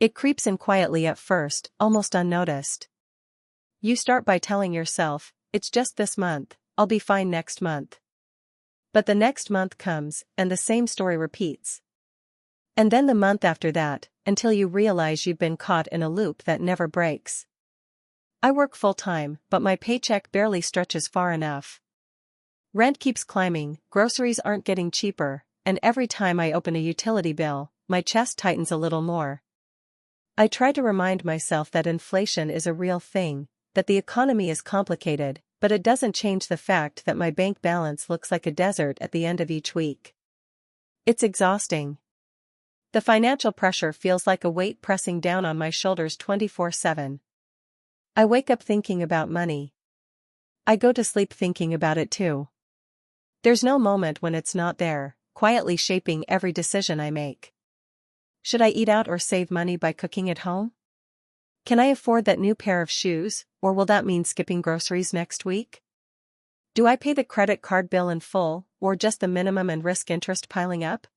It creeps in quietly at first, almost unnoticed. You start by telling yourself, it's just this month, I'll be fine next month. But the next month comes, and the same story repeats. And then the month after that, until you realize you've been caught in a loop that never breaks. I work full-time, but my paycheck barely stretches far enough. Rent keeps climbing, groceries aren't getting cheaper, and every time I open a utility bill, my chest tightens a little more. I try to remind myself that inflation is a real thing, that the economy is complicated, but it doesn't change the fact that my bank balance looks like a desert at the end of each week. It's exhausting. The financial pressure feels like a weight pressing down on my shoulders 24/7. I wake up thinking about money. I go to sleep thinking about it too. There's no moment when it's not there, quietly shaping every decision I make. Should I eat out or save money by cooking at home? Can I afford that new pair of shoes, or will that mean skipping groceries next week? Do I pay the credit card bill in full, or just the minimum and risk interest piling up?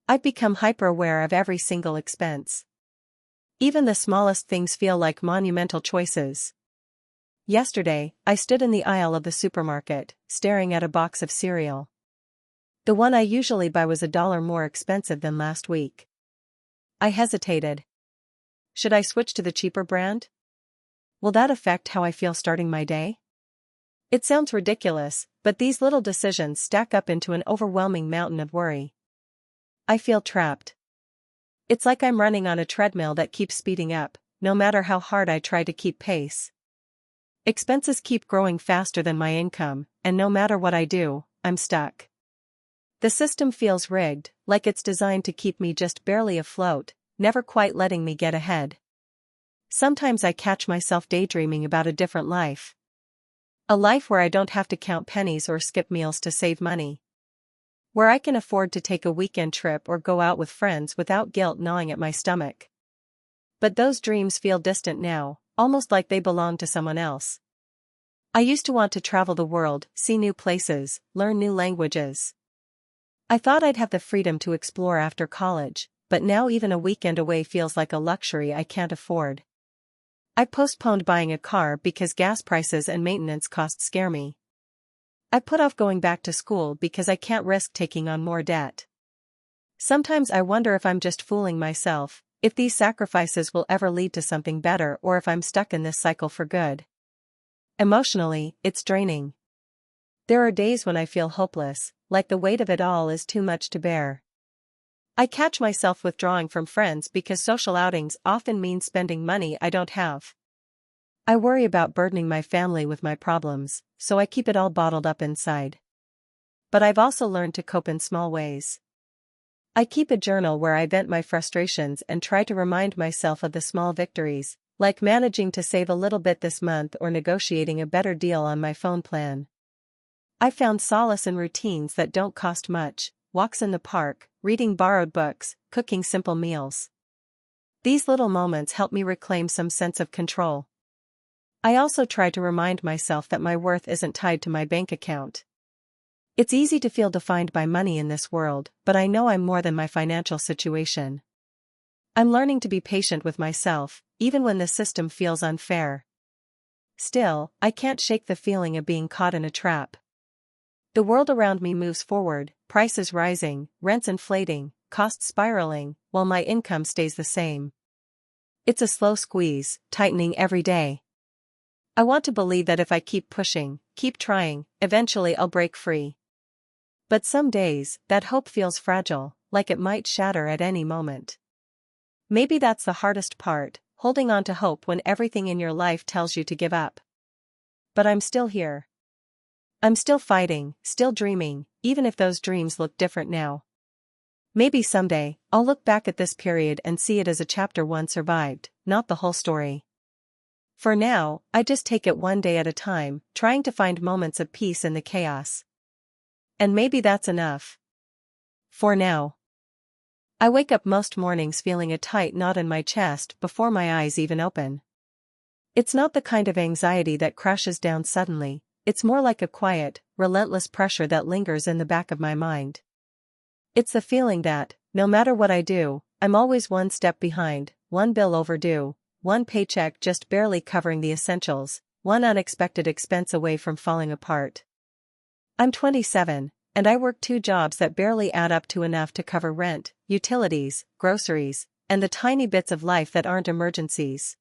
I've become hyper-aware of every single expense. Even the smallest things feel like monumental choices. Yesterday, I stood in the aisle of the supermarket, staring at a box of cereal. The one I usually buy was $1 more expensive than last week. I hesitated. Should I switch to the cheaper brand? Will that affect how I feel starting my day? It sounds ridiculous, but these little decisions stack up into an overwhelming mountain of worry. I feel trapped. It's like I'm running on a treadmill that keeps speeding up, no matter how hard I try to keep pace. Expenses keep growing faster than my income, and no matter what I do, I'm stuck. The system feels rigged, like it's designed to keep me just barely afloat, never quite letting me get ahead. Sometimes I catch myself daydreaming about a different life. A life where I don't have to count pennies or skip meals to save money. Where I can afford to take a weekend trip or go out with friends without guilt gnawing at my stomach. But those dreams feel distant now, almost like they belong to someone else. I used to want to travel the world, see new places, learn new languages. I thought I'd have the freedom to explore after college, but now even a weekend away feels like a luxury I can't afford. I postponed buying a car because gas prices and maintenance costs scare me. I put off going back to school because I can't risk taking on more debt. Sometimes I wonder if I'm just fooling myself, if these sacrifices will ever lead to something better or if I'm stuck in this cycle for good. Emotionally, it's draining. There are days when I feel hopeless, like the weight of it all is too much to bear. I catch myself withdrawing from friends because social outings often mean spending money I don't have. I worry about burdening my family with my problems, so I keep it all bottled up inside. But I've also learned to cope in small ways. I keep a journal where I vent my frustrations and try to remind myself of the small victories, like managing to save a little bit this month or negotiating a better deal on my phone plan. I found solace in routines that don't cost much, walks in the park, reading borrowed books, cooking simple meals. These little moments help me reclaim some sense of control. I also try to remind myself that my worth isn't tied to my bank account. It's easy to feel defined by money in this world, but I know I'm more than my financial situation. I'm learning to be patient with myself, even when the system feels unfair. Still, I can't shake the feeling of being caught in a trap. The world around me moves forward, prices rising, rents inflating, costs spiraling, while my income stays the same. It's a slow squeeze, tightening every day. I want to believe that if I keep pushing, keep trying, eventually I'll break free. But some days, that hope feels fragile, like it might shatter at any moment. Maybe that's the hardest part, holding on to hope when everything in your life tells you to give up. But I'm still here. I'm still fighting, still dreaming, even if those dreams look different now. Maybe someday, I'll look back at this period and see it as a chapter one survived, not the whole story. For now, I just take it one day at a time, trying to find moments of peace in the chaos. And maybe that's enough. For now. I wake up most mornings feeling a tight knot in my chest before my eyes even open. It's not the kind of anxiety that crashes down suddenly, it's more like a quiet, relentless pressure that lingers in the back of my mind. It's the feeling that, no matter what I do, I'm always one step behind, one bill overdue, one paycheck just barely covering the essentials, one unexpected expense away from falling apart. I'm 27, and I work 2 jobs that barely add up to enough to cover rent, utilities, groceries, and the tiny bits of life that aren't emergencies.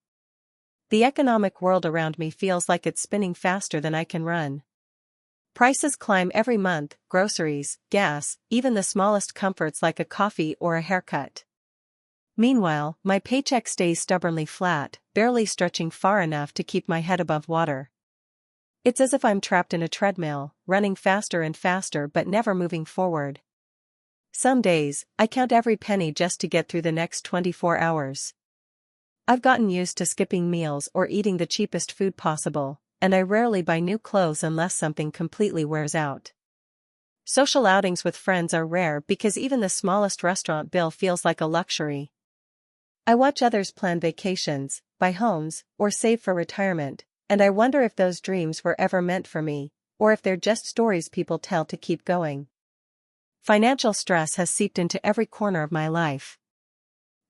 The economic world around me feels like it's spinning faster than I can run. Prices climb every month, groceries, gas, even the smallest comforts like a coffee or a haircut. Meanwhile, my paycheck stays stubbornly flat, barely stretching far enough to keep my head above water. It's as if I'm trapped in a treadmill, running faster and faster but never moving forward. Some days, I count every penny just to get through the next 24 hours. I've gotten used to skipping meals or eating the cheapest food possible, and I rarely buy new clothes unless something completely wears out. Social outings with friends are rare because even the smallest restaurant bill feels like a luxury. I watch others plan vacations, buy homes, or save for retirement, and I wonder if those dreams were ever meant for me, or if they're just stories people tell to keep going. Financial stress has seeped into every corner of my life.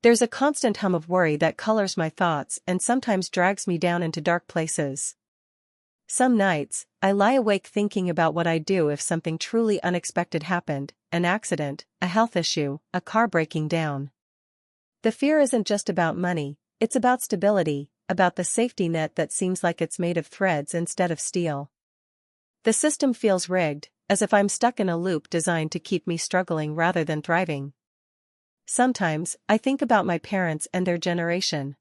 There's a constant hum of worry that colors my thoughts and sometimes drags me down into dark places. Some nights, I lie awake thinking about what I'd do if something truly unexpected happened, an accident, a health issue, a car breaking down. The fear isn't just about money, it's about stability, about the safety net that seems like it's made of threads instead of steel. The system feels rigged, as if I'm stuck in a loop designed to keep me struggling rather than thriving. Sometimes, I think about my parents and their generation.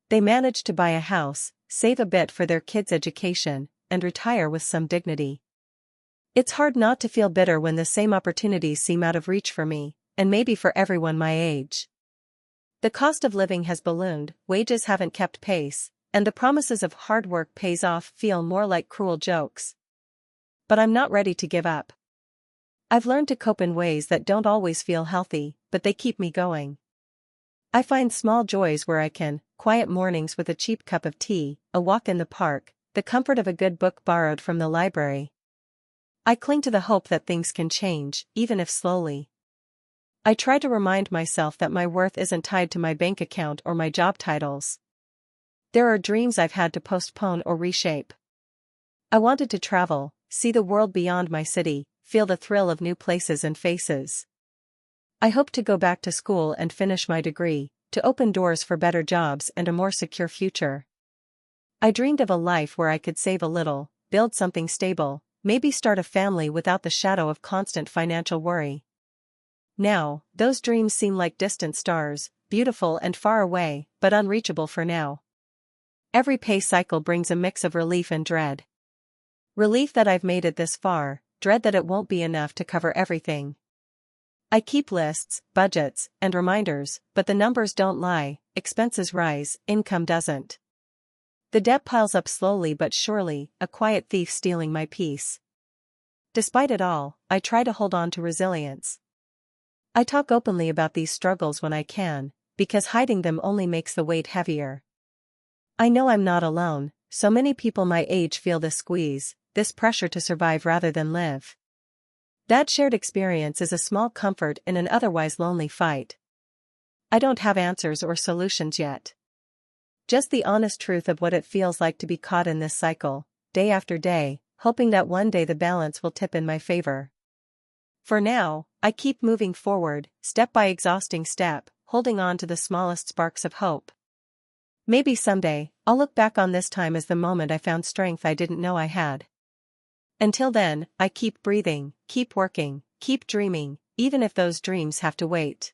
They managed to buy a house, save a bit for their kids' education, and retire with some dignity. It's hard not to feel bitter when the same opportunities seem out of reach for me, and maybe for everyone my age. The cost of living has ballooned, wages haven't kept pace, and the promises of hard work pays off feel more like cruel jokes. But I'm not ready to give up. I've learned to cope in ways that don't always feel healthy, but they keep me going. I find small joys where I can: quiet mornings with a cheap cup of tea, a walk in the park, the comfort of a good book borrowed from the library. I cling to the hope that things can change, even if slowly. I try to remind myself that my worth isn't tied to my bank account or my job titles. There are dreams I've had to postpone or reshape. I wanted to travel, see the world beyond my city, feel the thrill of new places and faces. I hope to go back to school and finish my degree, to open doors for better jobs and a more secure future. I dreamed of a life where I could save a little, build something stable, maybe start a family without the shadow of constant financial worry. Now, those dreams seem like distant stars, beautiful and far away, but unreachable for now. Every pay cycle brings a mix of relief and dread. Relief that I've made it this far, dread that it won't be enough to cover everything. I keep lists, budgets, and reminders, but the numbers don't lie, expenses rise, income doesn't. The debt piles up slowly but surely, a quiet thief stealing my peace. Despite it all, I try to hold on to resilience. I talk openly about these struggles when I can, because hiding them only makes the weight heavier. I know I'm not alone, so many people my age feel this squeeze, this pressure to survive rather than live. That shared experience is a small comfort in an otherwise lonely fight. I don't have answers or solutions yet. Just the honest truth of what it feels like to be caught in this cycle, day after day, hoping that one day the balance will tip in my favor. For now, I keep moving forward, step by exhausting step, holding on to the smallest sparks of hope. Maybe someday, I'll look back on this time as the moment I found strength I didn't know I had. Until then, I keep breathing, keep working, keep dreaming, even if those dreams have to wait.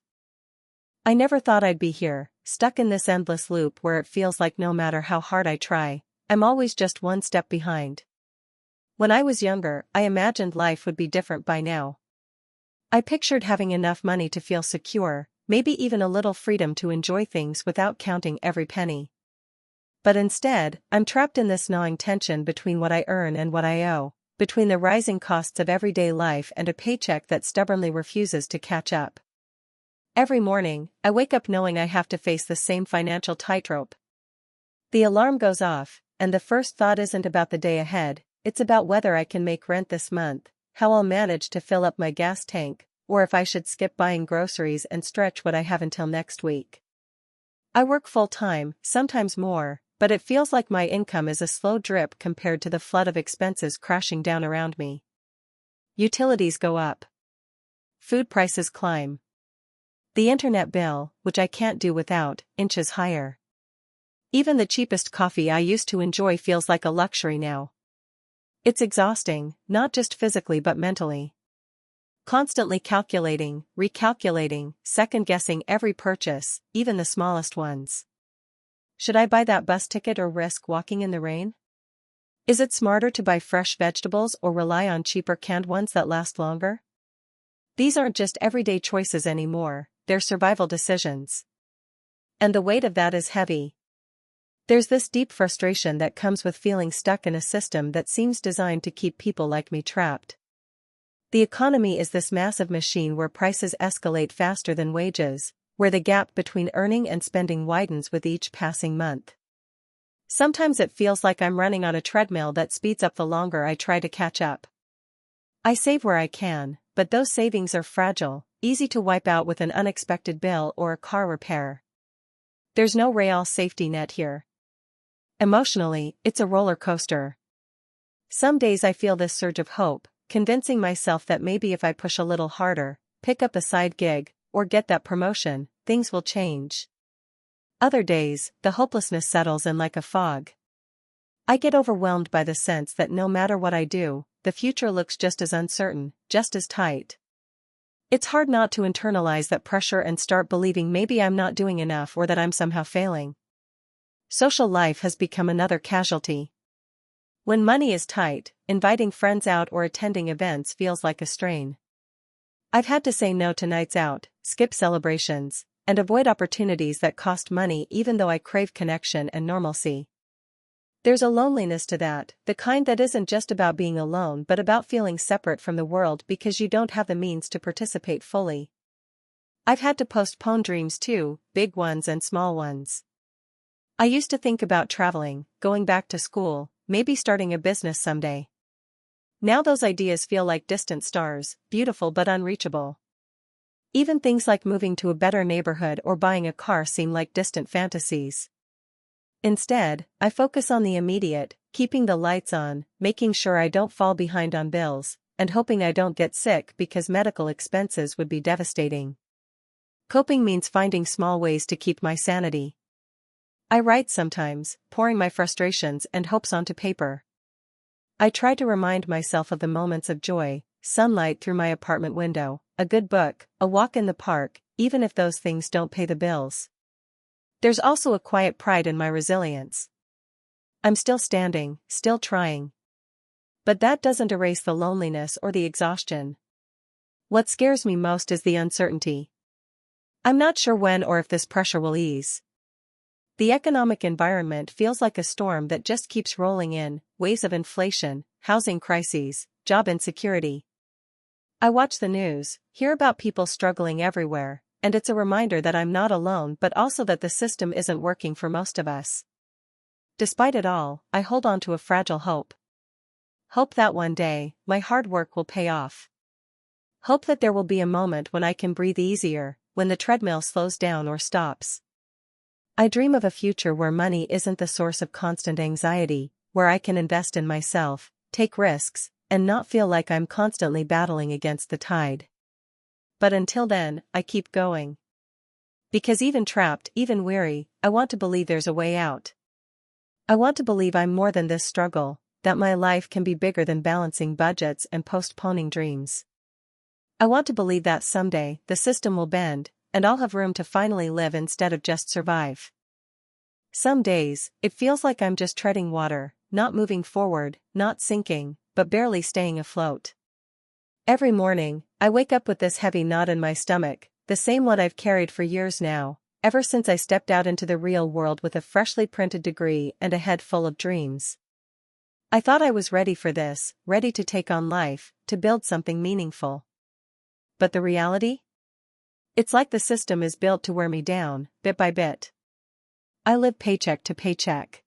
I never thought I'd be here, stuck in this endless loop where it feels like no matter how hard I try, I'm always just one step behind. When I was younger, I imagined life would be different by now. I pictured having enough money to feel secure, maybe even a little freedom to enjoy things without counting every penny. But instead, I'm trapped in this gnawing tension between what I earn and what I owe, between the rising costs of everyday life and a paycheck that stubbornly refuses to catch up. Every morning, I wake up knowing I have to face the same financial tightrope. The alarm goes off, and the first thought isn't about the day ahead, it's about whether I can make rent this month, how I'll manage to fill up my gas tank, or if I should skip buying groceries and stretch what I have until next week. I work full-time, sometimes more, but it feels like my income is a slow drip compared to the flood of expenses crashing down around me. Utilities go up. Food prices climb. The internet bill, which I can't do without, inches higher. Even the cheapest coffee I used to enjoy feels like a luxury now. It's exhausting, not just physically but mentally. Constantly calculating, recalculating, second-guessing every purchase, even the smallest ones. Should I buy that bus ticket or risk walking in the rain? Is it smarter to buy fresh vegetables or rely on cheaper canned ones that last longer? These aren't just everyday choices anymore, they're survival decisions. And the weight of that is heavy. There's this deep frustration that comes with feeling stuck in a system that seems designed to keep people like me trapped. The economy is this massive machine where prices escalate faster than wages, where the gap between earning and spending widens with each passing month. Sometimes it feels like I'm running on a treadmill that speeds up the longer I try to catch up. I save where I can, but those savings are fragile, easy to wipe out with an unexpected bill or a car repair. There's no real safety net here. Emotionally, it's a roller coaster. Some days I feel this surge of hope, convincing myself that maybe if I push a little harder, pick up a side gig, or get that promotion, things will change. Other days, the hopelessness settles in like a fog. I get overwhelmed by the sense that no matter what I do, the future looks just as uncertain, just as tight. It's hard not to internalize that pressure and start believing maybe I'm not doing enough or that I'm somehow failing. Social life has become another casualty. When money is tight, inviting friends out or attending events feels like a strain. I've had to say no to nights out, skip celebrations, and avoid opportunities that cost money even though I crave connection and normalcy. There's a loneliness to that, the kind that isn't just about being alone but about feeling separate from the world because you don't have the means to participate fully. I've had to postpone dreams too, big ones and small ones. I used to think about traveling, going back to school, maybe starting a business someday. Now those ideas feel like distant stars, beautiful but unreachable. Even things like moving to a better neighborhood or buying a car seem like distant fantasies. Instead, I focus on the immediate, keeping the lights on, making sure I don't fall behind on bills, and hoping I don't get sick because medical expenses would be devastating. Coping means finding small ways to keep my sanity. I write sometimes, pouring my frustrations and hopes onto paper. I try to remind myself of the moments of joy, sunlight through my apartment window, a good book, a walk in the park, even if those things don't pay the bills. There's also a quiet pride in my resilience. I'm still standing, still trying. But that doesn't erase the loneliness or the exhaustion. What scares me most is the uncertainty. I'm not sure when or if this pressure will ease. The economic environment feels like a storm that just keeps rolling in, waves of inflation, housing crises, job insecurity. I watch the news, hear about people struggling everywhere, and it's a reminder that I'm not alone but also that the system isn't working for most of us. Despite it all, I hold on to a fragile hope. Hope that one day, my hard work will pay off. Hope that there will be a moment when I can breathe easier, when the treadmill slows down or stops. I dream of a future where money isn't the source of constant anxiety, where I can invest in myself, take risks, and not feel like I'm constantly battling against the tide. But until then, I keep going. Because even trapped, even weary, I want to believe there's a way out. I want to believe I'm more than this struggle, that my life can be bigger than balancing budgets and postponing dreams. I want to believe that someday, the system will bend, and I'll have room to finally live instead of just survive. Some days, it feels like I'm just treading water, not moving forward, not sinking, but barely staying afloat. Every morning, I wake up with this heavy knot in my stomach, the same one I've carried for years now, ever since I stepped out into the real world with a freshly printed degree and a head full of dreams. I thought I was ready for this, ready to take on life, to build something meaningful. But the reality? It's like the system is built to wear me down, bit by bit. I live paycheck to paycheck.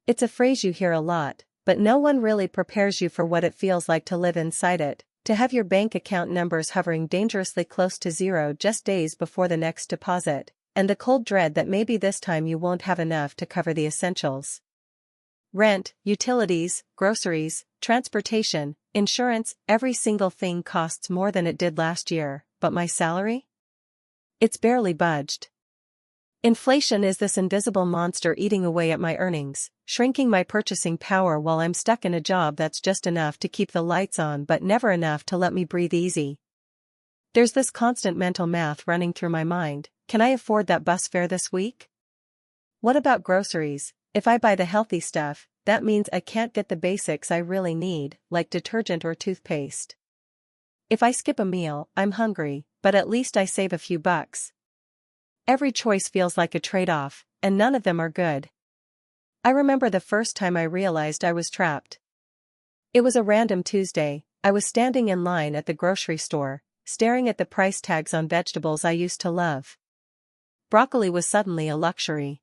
It's a phrase you hear a lot, but no one really prepares you for what it feels like to live inside it, to have your bank account numbers hovering dangerously close to zero just days before the next deposit, and the cold dread that maybe this time you won't have enough to cover the essentials. Rent, utilities, groceries, transportation, insurance, every single thing costs more than it did last year, but my salary? It's barely budged. Inflation is this invisible monster eating away at my earnings, shrinking my purchasing power while I'm stuck in a job that's just enough to keep the lights on but never enough to let me breathe easy. There's this constant mental math running through my mind. Can I afford that bus fare this week? What about groceries? If I buy the healthy stuff, that means I can't get the basics I really need, like detergent or toothpaste. If I skip a meal, I'm hungry, but at least I save a few bucks. Every choice feels like a trade-off, and none of them are good. I remember the first time I realized I was trapped. It was a random Tuesday. I was standing in line at the grocery store, staring at the price tags on vegetables I used to love. Broccoli was suddenly a luxury.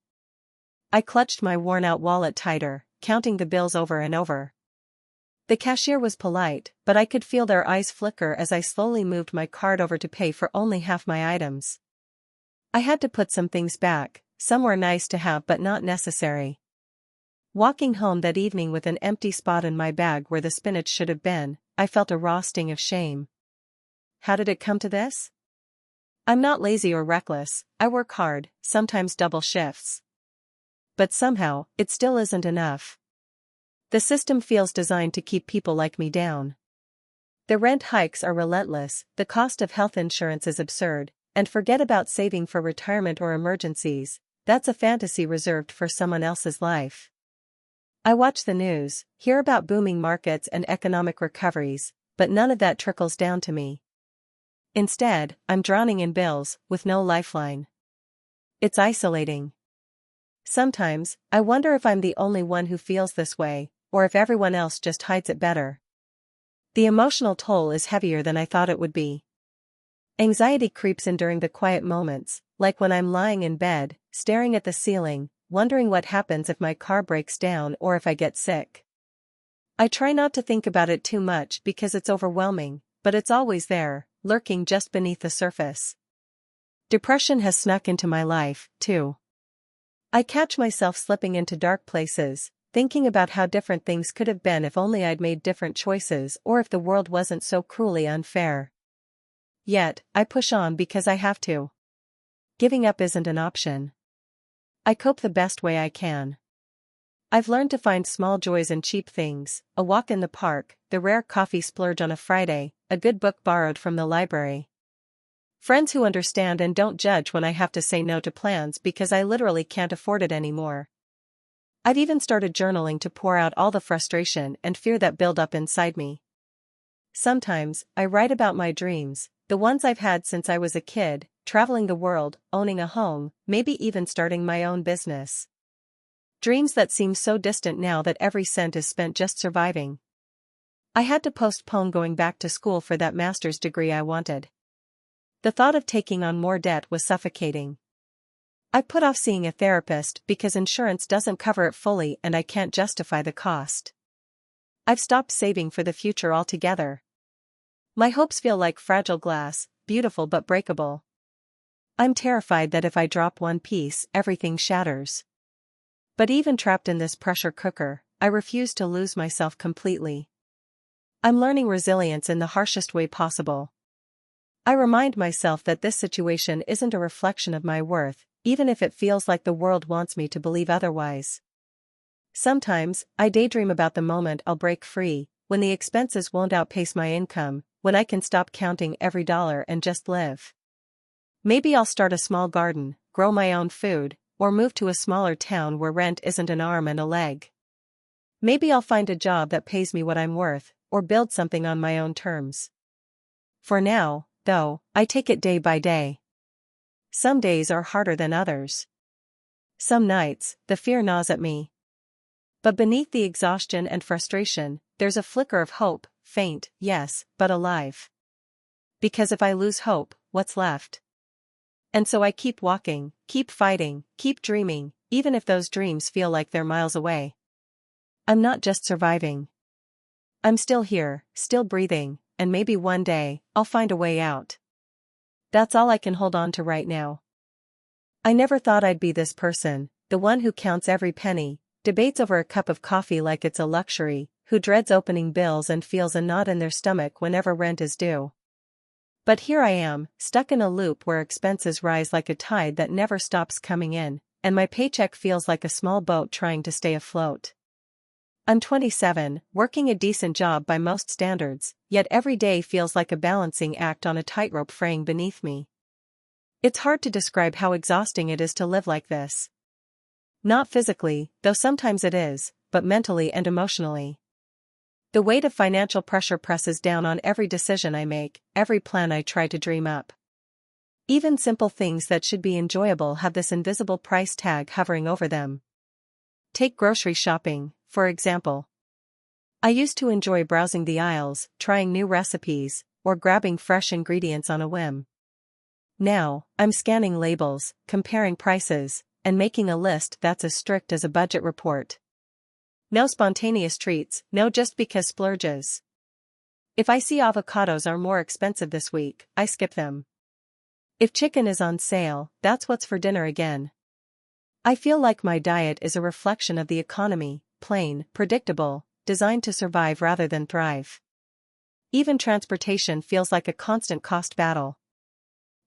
I clutched my worn-out wallet tighter, counting the bills over and over. The cashier was polite, but I could feel their eyes flicker as I slowly moved my card over to pay for only half my items. I had to put some things back, some were nice to have but not necessary. Walking home that evening with an empty spot in my bag where the spinach should have been, I felt a raw sting of shame. How did it come to this? I'm not lazy or reckless, I work hard, sometimes double shifts. But somehow, it still isn't enough. The system feels designed to keep people like me down. The rent hikes are relentless, the cost of health insurance is absurd, and forget about saving for retirement or emergencies, that's a fantasy reserved for someone else's life. I watch the news, hear about booming markets and economic recoveries, but none of that trickles down to me. Instead, I'm drowning in bills, with no lifeline. It's isolating. Sometimes, I wonder if I'm the only one who feels this way, or if everyone else just hides it better. The emotional toll is heavier than I thought it would be. Anxiety creeps in during the quiet moments, like when I'm lying in bed, staring at the ceiling, wondering what happens if my car breaks down or if I get sick. I try not to think about it too much because it's overwhelming, but it's always there, lurking just beneath the surface. Depression has snuck into my life, too. I catch myself slipping into dark places, thinking about how different things could have been if only I'd made different choices or if the world wasn't so cruelly unfair. Yet, I push on because I have to. Giving up isn't an option. I cope the best way I can. I've learned to find small joys in cheap things, a walk in the park, the rare coffee splurge on a Friday, a good book borrowed from the library. Friends who understand and don't judge when I have to say no to plans because I literally can't afford it anymore. I've even started journaling to pour out all the frustration and fear that build up inside me. Sometimes, I write about my dreams, the ones I've had since I was a kid, traveling the world, owning a home, maybe even starting my own business. Dreams that seem so distant now that every cent is spent just surviving. I had to postpone going back to school for that master's degree I wanted. The thought of taking on more debt was suffocating. I put off seeing a therapist because insurance doesn't cover it fully and I can't justify the cost. I've stopped saving for the future altogether. My hopes feel like fragile glass, beautiful but breakable. I'm terrified that if I drop one piece, everything shatters. But even trapped in this pressure cooker, I refuse to lose myself completely. I'm learning resilience in the harshest way possible. I remind myself that this situation isn't a reflection of my worth, even if it feels like the world wants me to believe otherwise. Sometimes, I daydream about the moment I'll break free, when the expenses won't outpace my income, when I can stop counting every dollar and just live. Maybe I'll start a small garden, grow my own food, or move to a smaller town where rent isn't an arm and a leg. Maybe I'll find a job that pays me what I'm worth, or build something on my own terms. For now, though, I take it day by day. Some days are harder than others. Some nights, the fear gnaws at me. But beneath the exhaustion and frustration, there's a flicker of hope, faint, yes, but alive. Because if I lose hope, what's left? And so I keep walking, keep fighting, keep dreaming, even if those dreams feel like they're miles away. I'm not just surviving. I'm still here, still breathing, and maybe one day, I'll find a way out. That's all I can hold on to right now. I never thought I'd be this person, the one who counts every penny, debates over a cup of coffee like it's a luxury, who dreads opening bills and feels a knot in their stomach whenever rent is due. But here I am, stuck in a loop where expenses rise like a tide that never stops coming in, and my paycheck feels like a small boat trying to stay afloat. I'm 27, working a decent job by most standards, yet every day feels like a balancing act on a tightrope fraying beneath me. It's hard to describe how exhausting it is to live like this. Not physically, though sometimes it is, but mentally and emotionally. The weight of financial pressure presses down on every decision I make, every plan I try to dream up. Even simple things that should be enjoyable have this invisible price tag hovering over them. Take grocery shopping, for example. I used to enjoy browsing the aisles, trying new recipes, or grabbing fresh ingredients on a whim. Now, I'm scanning labels, comparing prices, and making a list that's as strict as a budget report. No spontaneous treats, no just because splurges. If I see avocados are more expensive this week, I skip them. If chicken is on sale, that's what's for dinner again. I feel like my diet is a reflection of the economy, plain, predictable, designed to survive rather than thrive. Even transportation feels like a constant cost battle.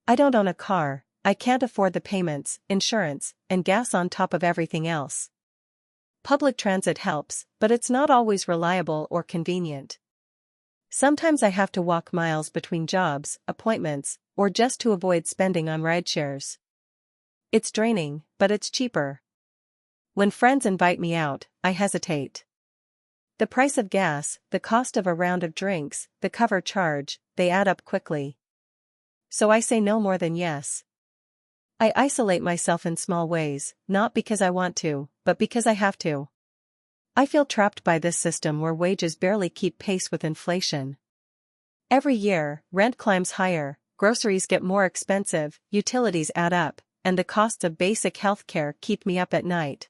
I don't own a car, I can't afford the payments, insurance, and gas on top of everything else. Public transit helps, but it's not always reliable or convenient. Sometimes I have to walk miles between jobs, appointments, or just to avoid spending on rideshares. It's draining, but it's cheaper. When friends invite me out, I hesitate. The price of gas, the cost of a round of drinks, the cover charge, they add up quickly. So I say no more than yes. I isolate myself in small ways, not because I want to, but because I have to. I feel trapped by this system where wages barely keep pace with inflation. Every year, rent climbs higher, groceries get more expensive, utilities add up, and the costs of basic healthcare keep me up at night.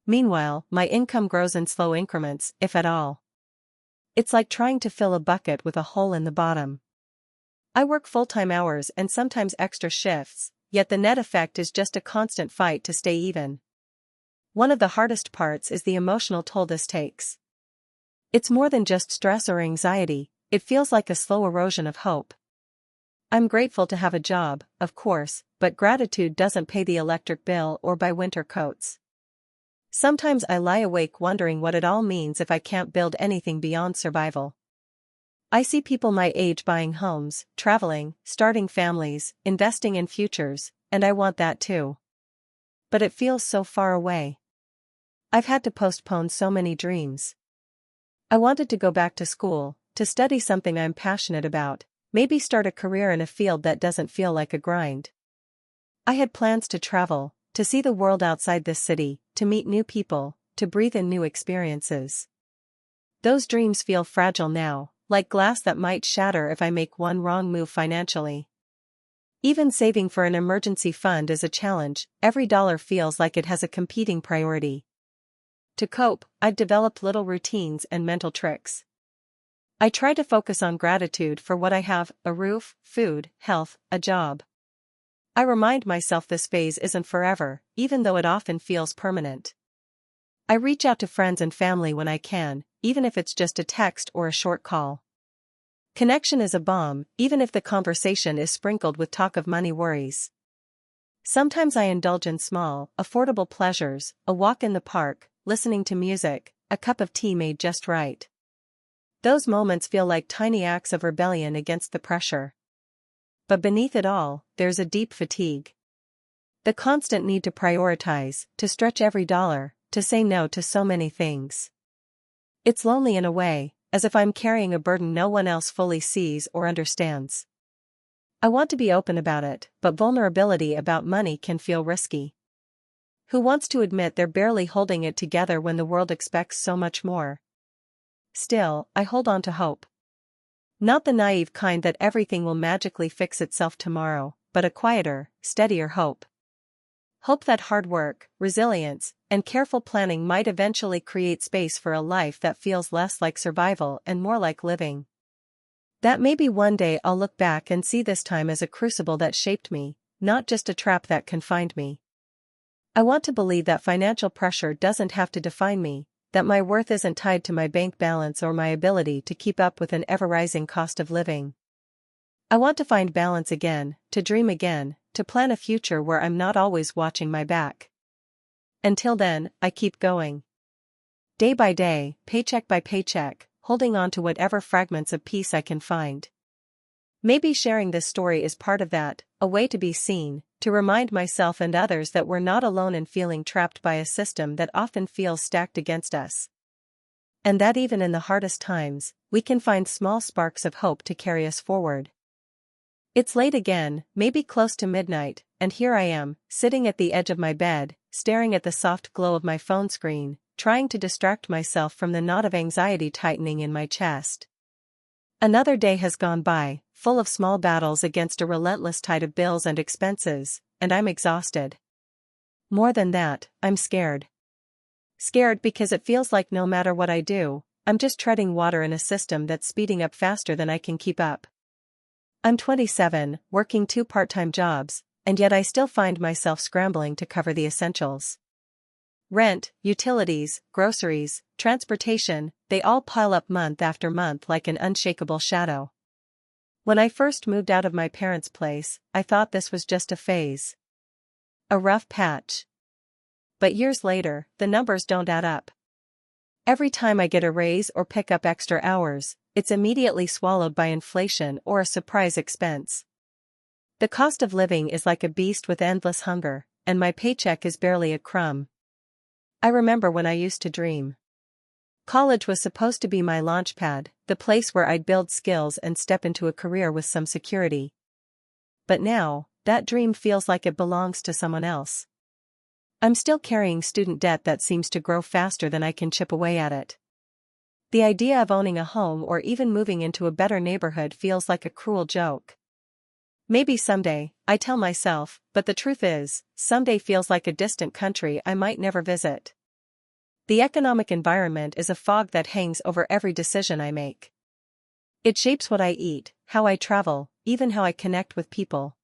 Meanwhile, my income grows in slow increments, if at all. It's like trying to fill a bucket with a hole in the bottom. I work full-time hours and sometimes extra shifts, yet the net effect is just a constant fight to stay even. One of the hardest parts is the emotional toll this takes. It's more than just stress or anxiety, it feels like a slow erosion of hope. I'm grateful to have a job, of course, but gratitude doesn't pay the electric bill or buy winter coats. Sometimes I lie awake wondering what it all means if I can't build anything beyond survival. I see people my age buying homes, traveling, starting families, investing in futures, and I want that too. But it feels so far away. I've had to postpone so many dreams. I wanted to go back to school, to study something I'm passionate about, maybe start a career in a field that doesn't feel like a grind. I had plans to travel, to see the world outside this city, to meet new people, to breathe in new experiences. Those dreams feel fragile now, like glass that might shatter if I make one wrong move financially. Even saving for an emergency fund is a challenge, every dollar feels like it has a competing priority. To cope, I've developed little routines and mental tricks. I try to focus on gratitude for what I have, a roof, food, health, a job. I remind myself this phase isn't forever, even though it often feels permanent. I reach out to friends and family when I can, even if it's just a text or a short call. Connection is a balm, even if the conversation is sprinkled with talk of money worries. Sometimes I indulge in small, affordable pleasures, a walk in the park, listening to music, a cup of tea made just right. Those moments feel like tiny acts of rebellion against the pressure. But beneath it all, there's a deep fatigue. The constant need to prioritize, to stretch every dollar, to say no to so many things. It's lonely in a way, as if I'm carrying a burden no one else fully sees or understands. I want to be open about it, but vulnerability about money can feel risky. Who wants to admit they're barely holding it together when the world expects so much more? Still, I hold on to hope. Not the naive kind that everything will magically fix itself tomorrow, but a quieter, steadier hope. Hope that hard work, resilience, and careful planning might eventually create space for a life that feels less like survival and more like living. That maybe one day I'll look back and see this time as a crucible that shaped me, not just a trap that confined me. I want to believe that financial pressure doesn't have to define me, that my worth isn't tied to my bank balance or my ability to keep up with an ever-rising cost of living. I want to find balance again, to dream again, to plan a future where I'm not always watching my back. Until then, I keep going. Day by day, paycheck by paycheck, holding on to whatever fragments of peace I can find. Maybe sharing this story is part of that, a way to be seen, to remind myself and others that we're not alone in feeling trapped by a system that often feels stacked against us. And that even in the hardest times, we can find small sparks of hope to carry us forward. It's late again, maybe close to midnight, and here I am, sitting at the edge of my bed, staring at the soft glow of my phone screen, trying to distract myself from the knot of anxiety tightening in my chest. Another day has gone by, full of small battles against a relentless tide of bills and expenses, and I'm exhausted. More than that, I'm scared. Scared because it feels like no matter what I do, I'm just treading water in a system that's speeding up faster than I can keep up. I'm 27, working 2 part-time jobs, and yet I still find myself scrambling to cover the essentials. Rent, utilities, groceries, transportation, they all pile up month after month like an unshakable shadow. When I first moved out of my parents' place, I thought this was just a phase. A rough patch. But years later, the numbers don't add up. Every time I get a raise or pick up extra hours, it's immediately swallowed by inflation or a surprise expense. The cost of living is like a beast with endless hunger, and my paycheck is barely a crumb. I remember when I used to dream. College was supposed to be my launchpad, the place where I'd build skills and step into a career with some security. But now, that dream feels like it belongs to someone else. I'm still carrying student debt that seems to grow faster than I can chip away at it. The idea of owning a home or even moving into a better neighborhood feels like a cruel joke. Maybe someday, I tell myself, but the truth is, someday feels like a distant country I might never visit. The economic environment is a fog that hangs over every decision I make. It shapes what I eat, how I travel, even how I connect with people.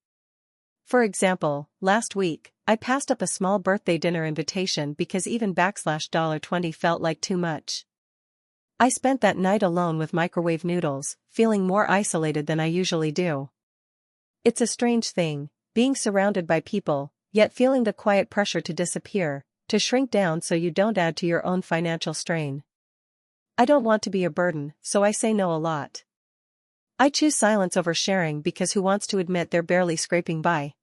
For example, last week, I passed up a small birthday dinner invitation because even $20 felt like too much. I spent that night alone with microwave noodles, feeling more isolated than I usually do. It's a strange thing, being surrounded by people, yet feeling the quiet pressure to disappear, to shrink down so you don't add to your own financial strain. I don't want to be a burden, so I say no a lot. I choose silence over sharing because who wants to admit they're barely scraping by?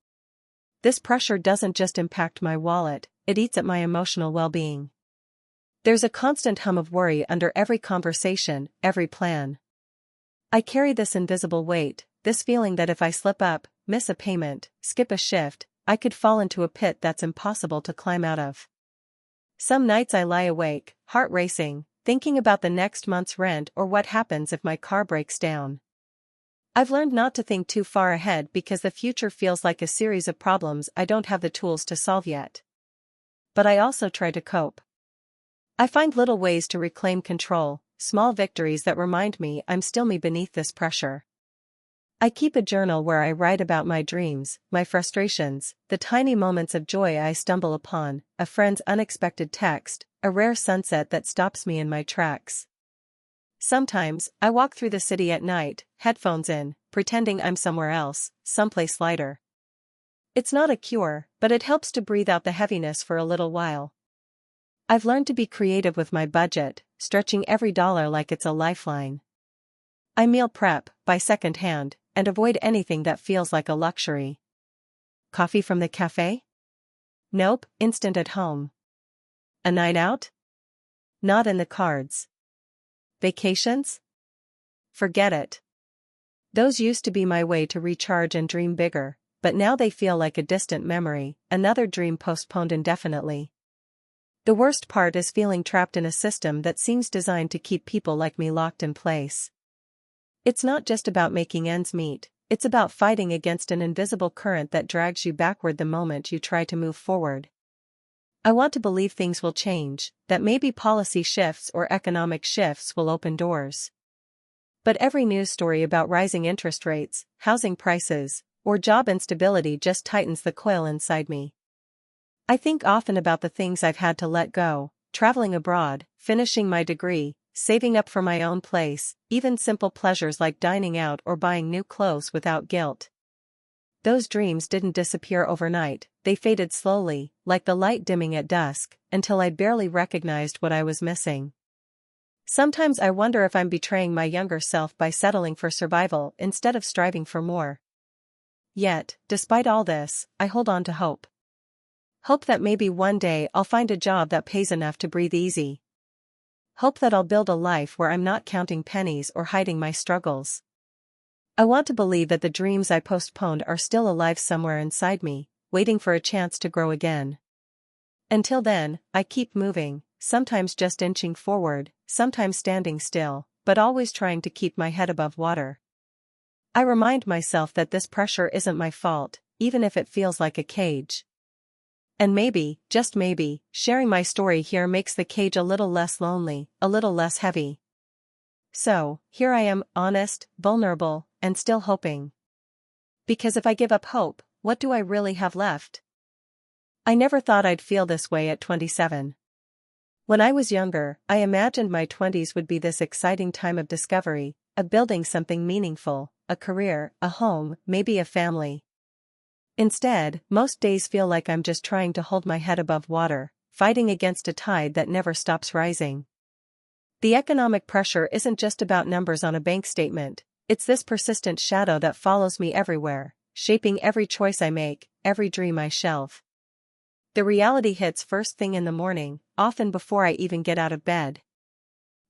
This pressure doesn't just impact my wallet, it eats at my emotional well-being. There's a constant hum of worry under every conversation, every plan. I carry this invisible weight, this feeling that if I slip up, miss a payment, skip a shift, I could fall into a pit that's impossible to climb out of. Some nights I lie awake, heart racing, thinking about the next month's rent or what happens if my car breaks down. I've learned not to think too far ahead because the future feels like a series of problems I don't have the tools to solve yet. But I also try to cope. I find little ways to reclaim control, small victories that remind me I'm still me beneath this pressure. I keep a journal where I write about my dreams, my frustrations, the tiny moments of joy I stumble upon, a friend's unexpected text, a rare sunset that stops me in my tracks. Sometimes, I walk through the city at night, headphones in, pretending I'm somewhere else, someplace lighter. It's not a cure, but it helps to breathe out the heaviness for a little while. I've learned to be creative with my budget, stretching every dollar like it's a lifeline. I meal prep, buy second-hand, and avoid anything that feels like a luxury. Coffee from the cafe? Nope, instant at home. A night out? Not in the cards. Vacations? Forget it. Those used to be my way to recharge and dream bigger, but now they feel like a distant memory, another dream postponed indefinitely. The worst part is feeling trapped in a system that seems designed to keep people like me locked in place. It's not just about making ends meet, it's about fighting against an invisible current that drags you backward the moment you try to move forward. I want to believe things will change, that maybe policy shifts or economic shifts will open doors. But every news story about rising interest rates, housing prices, or job instability just tightens the coil inside me. I think often about the things I've had to let go, traveling abroad, finishing my degree, saving up for my own place, even simple pleasures like dining out or buying new clothes without guilt. Those dreams didn't disappear overnight, they faded slowly, like the light dimming at dusk, until I barely recognized what I was missing. Sometimes I wonder if I'm betraying my younger self by settling for survival instead of striving for more. Yet, despite all this, I hold on to hope. Hope that maybe one day I'll find a job that pays enough to breathe easy. hope that I'll build a life where I'm not counting pennies or hiding my struggles. I want to believe that the dreams I postponed are still alive somewhere inside me, waiting for a chance to grow again. Until then, I keep moving, sometimes just inching forward, sometimes standing still, but always trying to keep my head above water. I remind myself that this pressure isn't my fault, even if it feels like a cage. And maybe, just maybe, sharing my story here makes the cage a little less lonely, a little less heavy. So, here I am, honest, vulnerable, and still hoping. Because if I give up hope, what do I really have left? I never thought I'd feel this way at 27. When I was younger, I imagined my 20s would be this exciting time of discovery, of building something meaningful, a career, a home, maybe a family. Instead, most days feel like I'm just trying to hold my head above water, fighting against a tide that never stops rising. The economic pressure isn't just about numbers on a bank statement, it's this persistent shadow that follows me everywhere, shaping every choice I make, every dream I shelve. The reality hits first thing in the morning, often before I even get out of bed.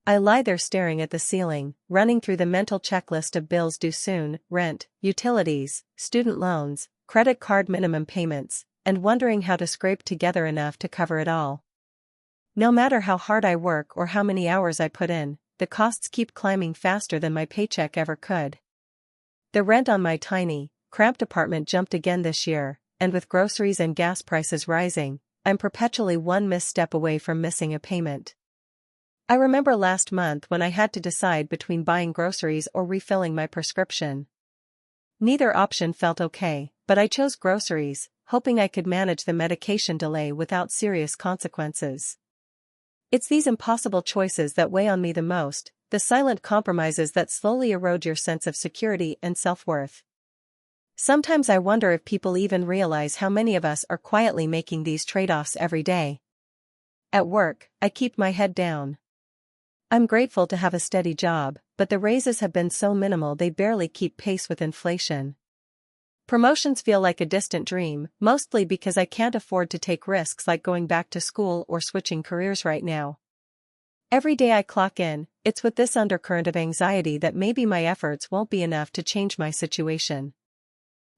I lie there staring at the ceiling, running through the mental checklist of bills due soon, rent, utilities, student loans, credit card minimum payments, and wondering how to scrape together enough to cover it all. No matter how hard I work or how many hours I put in, the costs keep climbing faster than my paycheck ever could. The rent on my tiny, cramped apartment jumped again this year, and with groceries and gas prices rising, I'm perpetually one misstep away from missing a payment. I remember last month when I had to decide between buying groceries or refilling my prescription. Neither option felt okay, but I chose groceries, hoping I could manage the medication delay without serious consequences. It's these impossible choices that weigh on me the most, the silent compromises that slowly erode your sense of security and self-worth. Sometimes I wonder if people even realize how many of us are quietly making these trade-offs every day. At work, I keep my head down. I'm grateful to have a steady job, but the raises have been so minimal they barely keep pace with inflation. Promotions feel like a distant dream, mostly because I can't afford to take risks like going back to school or switching careers right now. Every day I clock in, it's with this undercurrent of anxiety that maybe my efforts won't be enough to change my situation.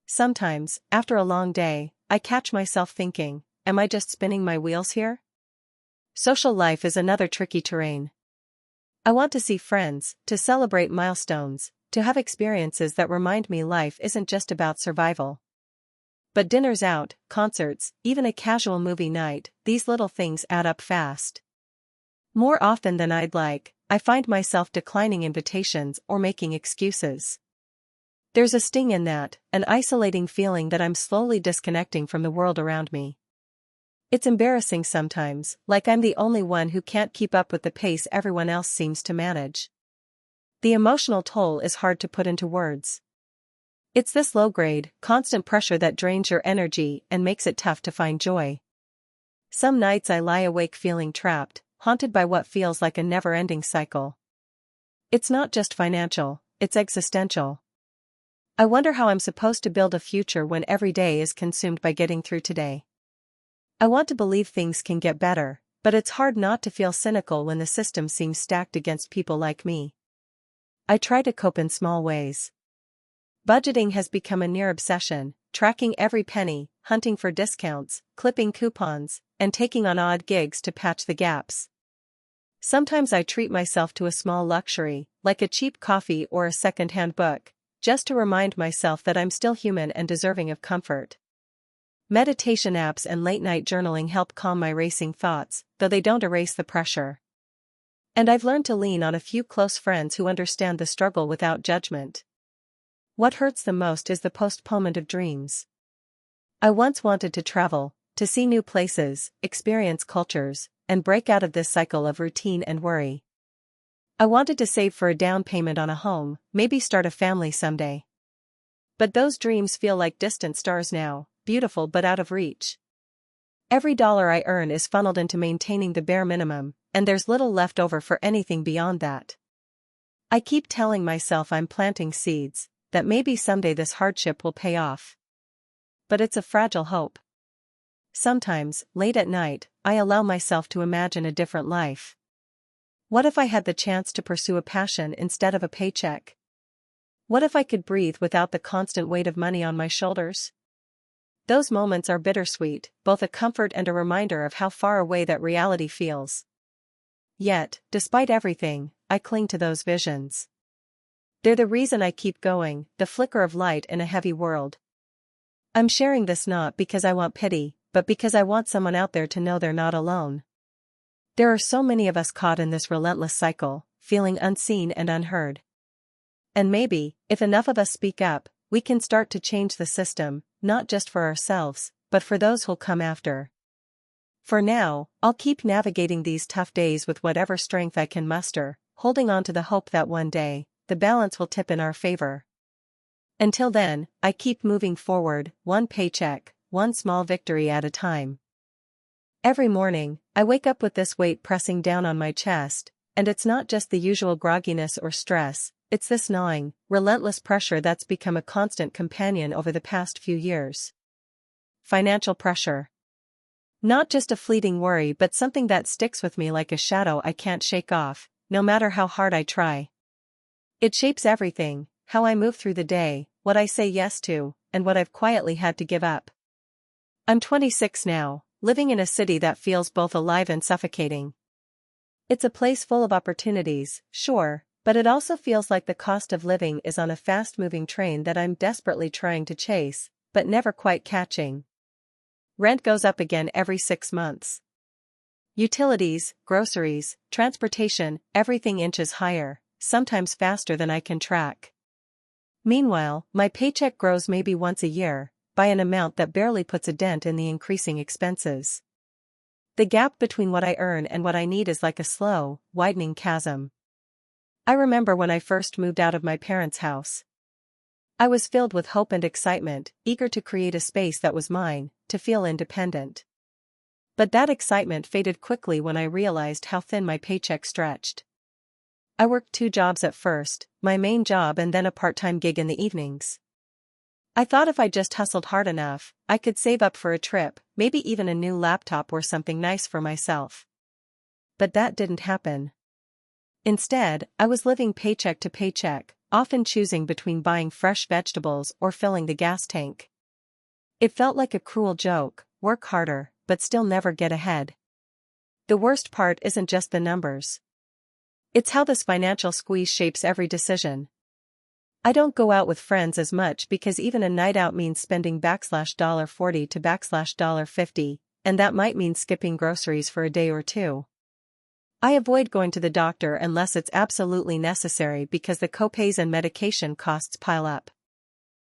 Sometimes, after a long day, I catch myself thinking, am I just spinning my wheels here? Social life is another tricky terrain. I want to see friends, to celebrate milestones, to have experiences that remind me life isn't just about survival. But dinners out, concerts, even a casual movie night, these little things add up fast. More often than I'd like, I find myself declining invitations or making excuses. There's a sting in that, an isolating feeling that I'm slowly disconnecting from the world around me. It's embarrassing sometimes, like I'm the only one who can't keep up with the pace everyone else seems to manage. The emotional toll is hard to put into words. It's this low-grade, constant pressure that drains your energy and makes it tough to find joy. Some nights I lie awake feeling trapped, haunted by what feels like a never-ending cycle. It's not just financial, it's existential. I wonder how I'm supposed to build a future when every day is consumed by getting through today. I want to believe things can get better, but it's hard not to feel cynical when the system seems stacked against people like me. I try to cope in small ways. Budgeting has become a near obsession, tracking every penny, hunting for discounts, clipping coupons, and taking on odd gigs to patch the gaps. Sometimes I treat myself to a small luxury, like a cheap coffee or a second-hand book, just to remind myself that I'm still human and deserving of comfort. Meditation apps and late-night journaling help calm my racing thoughts, though they don't erase the pressure. And I've learned to lean on a few close friends who understand the struggle without judgment. What hurts the most is the postponement of dreams. I once wanted to travel, to see new places, experience cultures, and break out of this cycle of routine and worry. I wanted to save for a down payment on a home, maybe start a family someday. But those dreams feel like distant stars now, beautiful but out of reach. Every dollar I earn is funneled into maintaining the bare minimum, and there's little left over for anything beyond that. I keep telling myself I'm planting seeds, that maybe someday this hardship will pay off. But it's a fragile hope. Sometimes, late at night, I allow myself to imagine a different life. What if I had the chance to pursue a passion instead of a paycheck? What if I could breathe without the constant weight of money on my shoulders? Those moments are bittersweet, both a comfort and a reminder of how far away that reality feels. Yet, despite everything, I cling to those visions. They're the reason I keep going, the flicker of light in a heavy world. I'm sharing this not because I want pity, but because I want someone out there to know they're not alone. There are so many of us caught in this relentless cycle, feeling unseen and unheard. And maybe, if enough of us speak up, we can start to change the system, not just for ourselves, but for those who'll come after. For now, I'll keep navigating these tough days with whatever strength I can muster, holding on to the hope that one day, the balance will tip in our favor. Until then, I keep moving forward, one paycheck, one small victory at a time. Every morning, I wake up with this weight pressing down on my chest, and it's not just the usual grogginess or stress, it's this gnawing, relentless pressure that's become a constant companion over the past few years. Financial pressure. Not just a fleeting worry but something that sticks with me like a shadow I can't shake off, no matter how hard I try. It shapes everything, how I move through the day, what I say yes to, and what I've quietly had to give up. I'm 26 now, living in a city that feels both alive and suffocating. It's a place full of opportunities, sure, but it also feels like the cost of living is on a fast-moving train that I'm desperately trying to chase, but never quite catching. Rent goes up again every 6 months. Utilities, groceries, transportation, everything inches higher, sometimes faster than I can track. Meanwhile, my paycheck grows maybe once a year, by an amount that barely puts a dent in the increasing expenses. The gap between what I earn and what I need is like a slow, widening chasm. I remember when I first moved out of my parents' house. I was filled with hope and excitement, eager to create a space that was mine, to feel independent. But that excitement faded quickly when I realized how thin my paycheck stretched. I worked 2 jobs at first, my main job and then a part-time gig in the evenings. I thought if I just hustled hard enough, I could save up for a trip, maybe even a new laptop or something nice for myself. But that didn't happen. Instead, I was living paycheck to paycheck, often choosing between buying fresh vegetables or filling the gas tank. It felt like a cruel joke, work harder, but still never get ahead. The worst part isn't just the numbers. It's how this financial squeeze shapes every decision. I don't go out with friends as much because even a night out means spending $40 to $50, and that might mean skipping groceries for a day or two. I avoid going to the doctor unless it's absolutely necessary because the copays and medication costs pile up.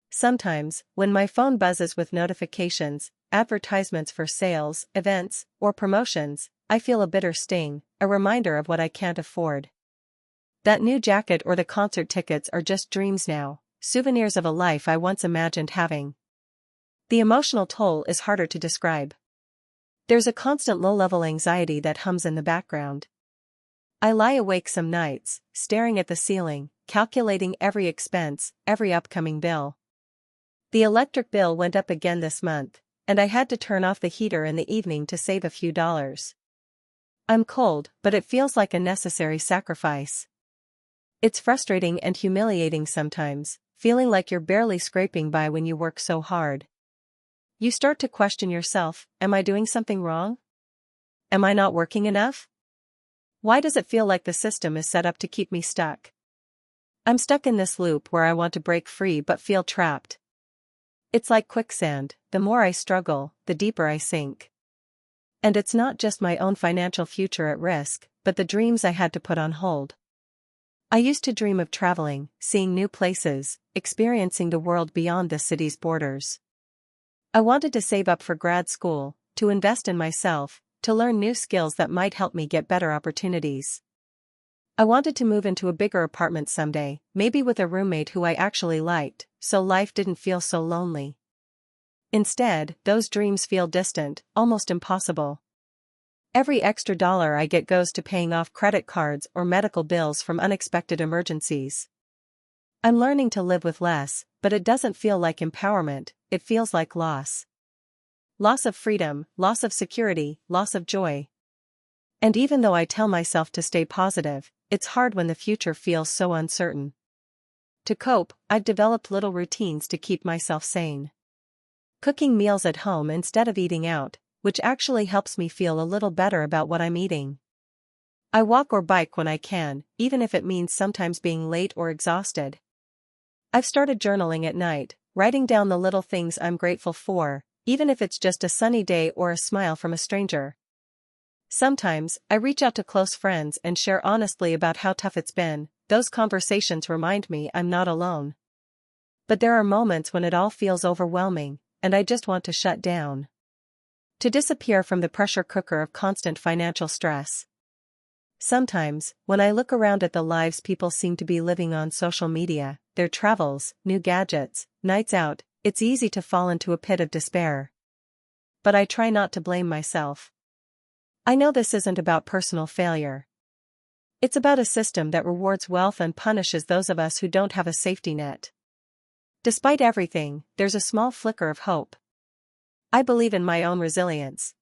Sometimes, when my phone buzzes with notifications, advertisements for sales, events, or promotions, I feel a bitter sting, a reminder of what I can't afford. That new jacket or the concert tickets are just dreams now, souvenirs of a life I once imagined having. The emotional toll is harder to describe. There's a constant low-level anxiety that hums in the background. I lie awake some nights, staring at the ceiling, calculating every expense, every upcoming bill. The electric bill went up again this month, and I had to turn off the heater in the evening to save a few dollars. I'm cold, but it feels like a necessary sacrifice. It's frustrating and humiliating sometimes, feeling like you're barely scraping by when you work so hard. You start to question yourself, am I doing something wrong? Am I not working enough? Why does it feel like the system is set up to keep me stuck? I'm stuck in this loop where I want to break free but feel trapped. It's like quicksand, the more I struggle, the deeper I sink. And it's not just my own financial future at risk, but the dreams I had to put on hold. I used to dream of traveling, seeing new places, experiencing the world beyond the city's borders. I wanted to save up for grad school, to invest in myself, to learn new skills that might help me get better opportunities. I wanted to move into a bigger apartment someday, maybe with a roommate who I actually liked, so life didn't feel so lonely. Instead, those dreams feel distant, almost impossible. Every extra dollar I get goes to paying off credit cards or medical bills from unexpected emergencies. I'm learning to live with less, but it doesn't feel like empowerment, it feels like loss. Loss of freedom, loss of security, loss of joy. And even though I tell myself to stay positive, it's hard when the future feels so uncertain. To cope, I've developed little routines to keep myself sane. Cooking meals at home instead of eating out, which actually helps me feel a little better about what I'm eating. I walk or bike when I can, even if it means sometimes being late or exhausted. I've started journaling at night, writing down the little things I'm grateful for, even if it's just a sunny day or a smile from a stranger. Sometimes, I reach out to close friends and share honestly about how tough it's been. Those conversations remind me I'm not alone. But there are moments when it all feels overwhelming, and I just want to shut down. To disappear from the pressure cooker of constant financial stress. Sometimes, when I look around at the lives people seem to be living on social media, their travels, new gadgets, nights out, it's easy to fall into a pit of despair. But I try not to blame myself. I know this isn't about personal failure. It's about a system that rewards wealth and punishes those of us who don't have a safety net. Despite everything, there's a small flicker of hope. I believe in my own resilience.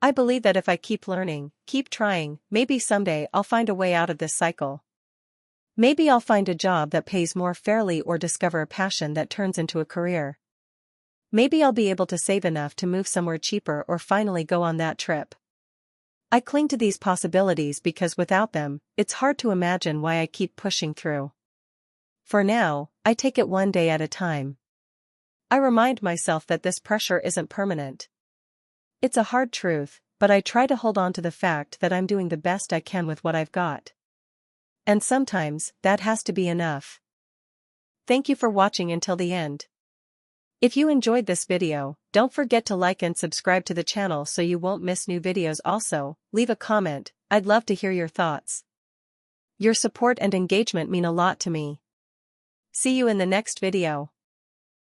I believe that if I keep learning, keep trying, maybe someday I'll find a way out of this cycle. Maybe I'll find a job that pays more fairly or discover a passion that turns into a career. Maybe I'll be able to save enough to move somewhere cheaper or finally go on that trip. I cling to these possibilities because without them, it's hard to imagine why I keep pushing through. For now, I take it one day at a time. I remind myself that this pressure isn't permanent. It's a hard truth, but I try to hold on to the fact that I'm doing the best I can with what I've got. And sometimes, that has to be enough. Thank you for watching until the end. If you enjoyed this video, don't forget to like and subscribe to the channel so you won't miss new videos. Also, leave a comment, I'd love to hear your thoughts. Your support and engagement mean a lot to me. See you in the next video.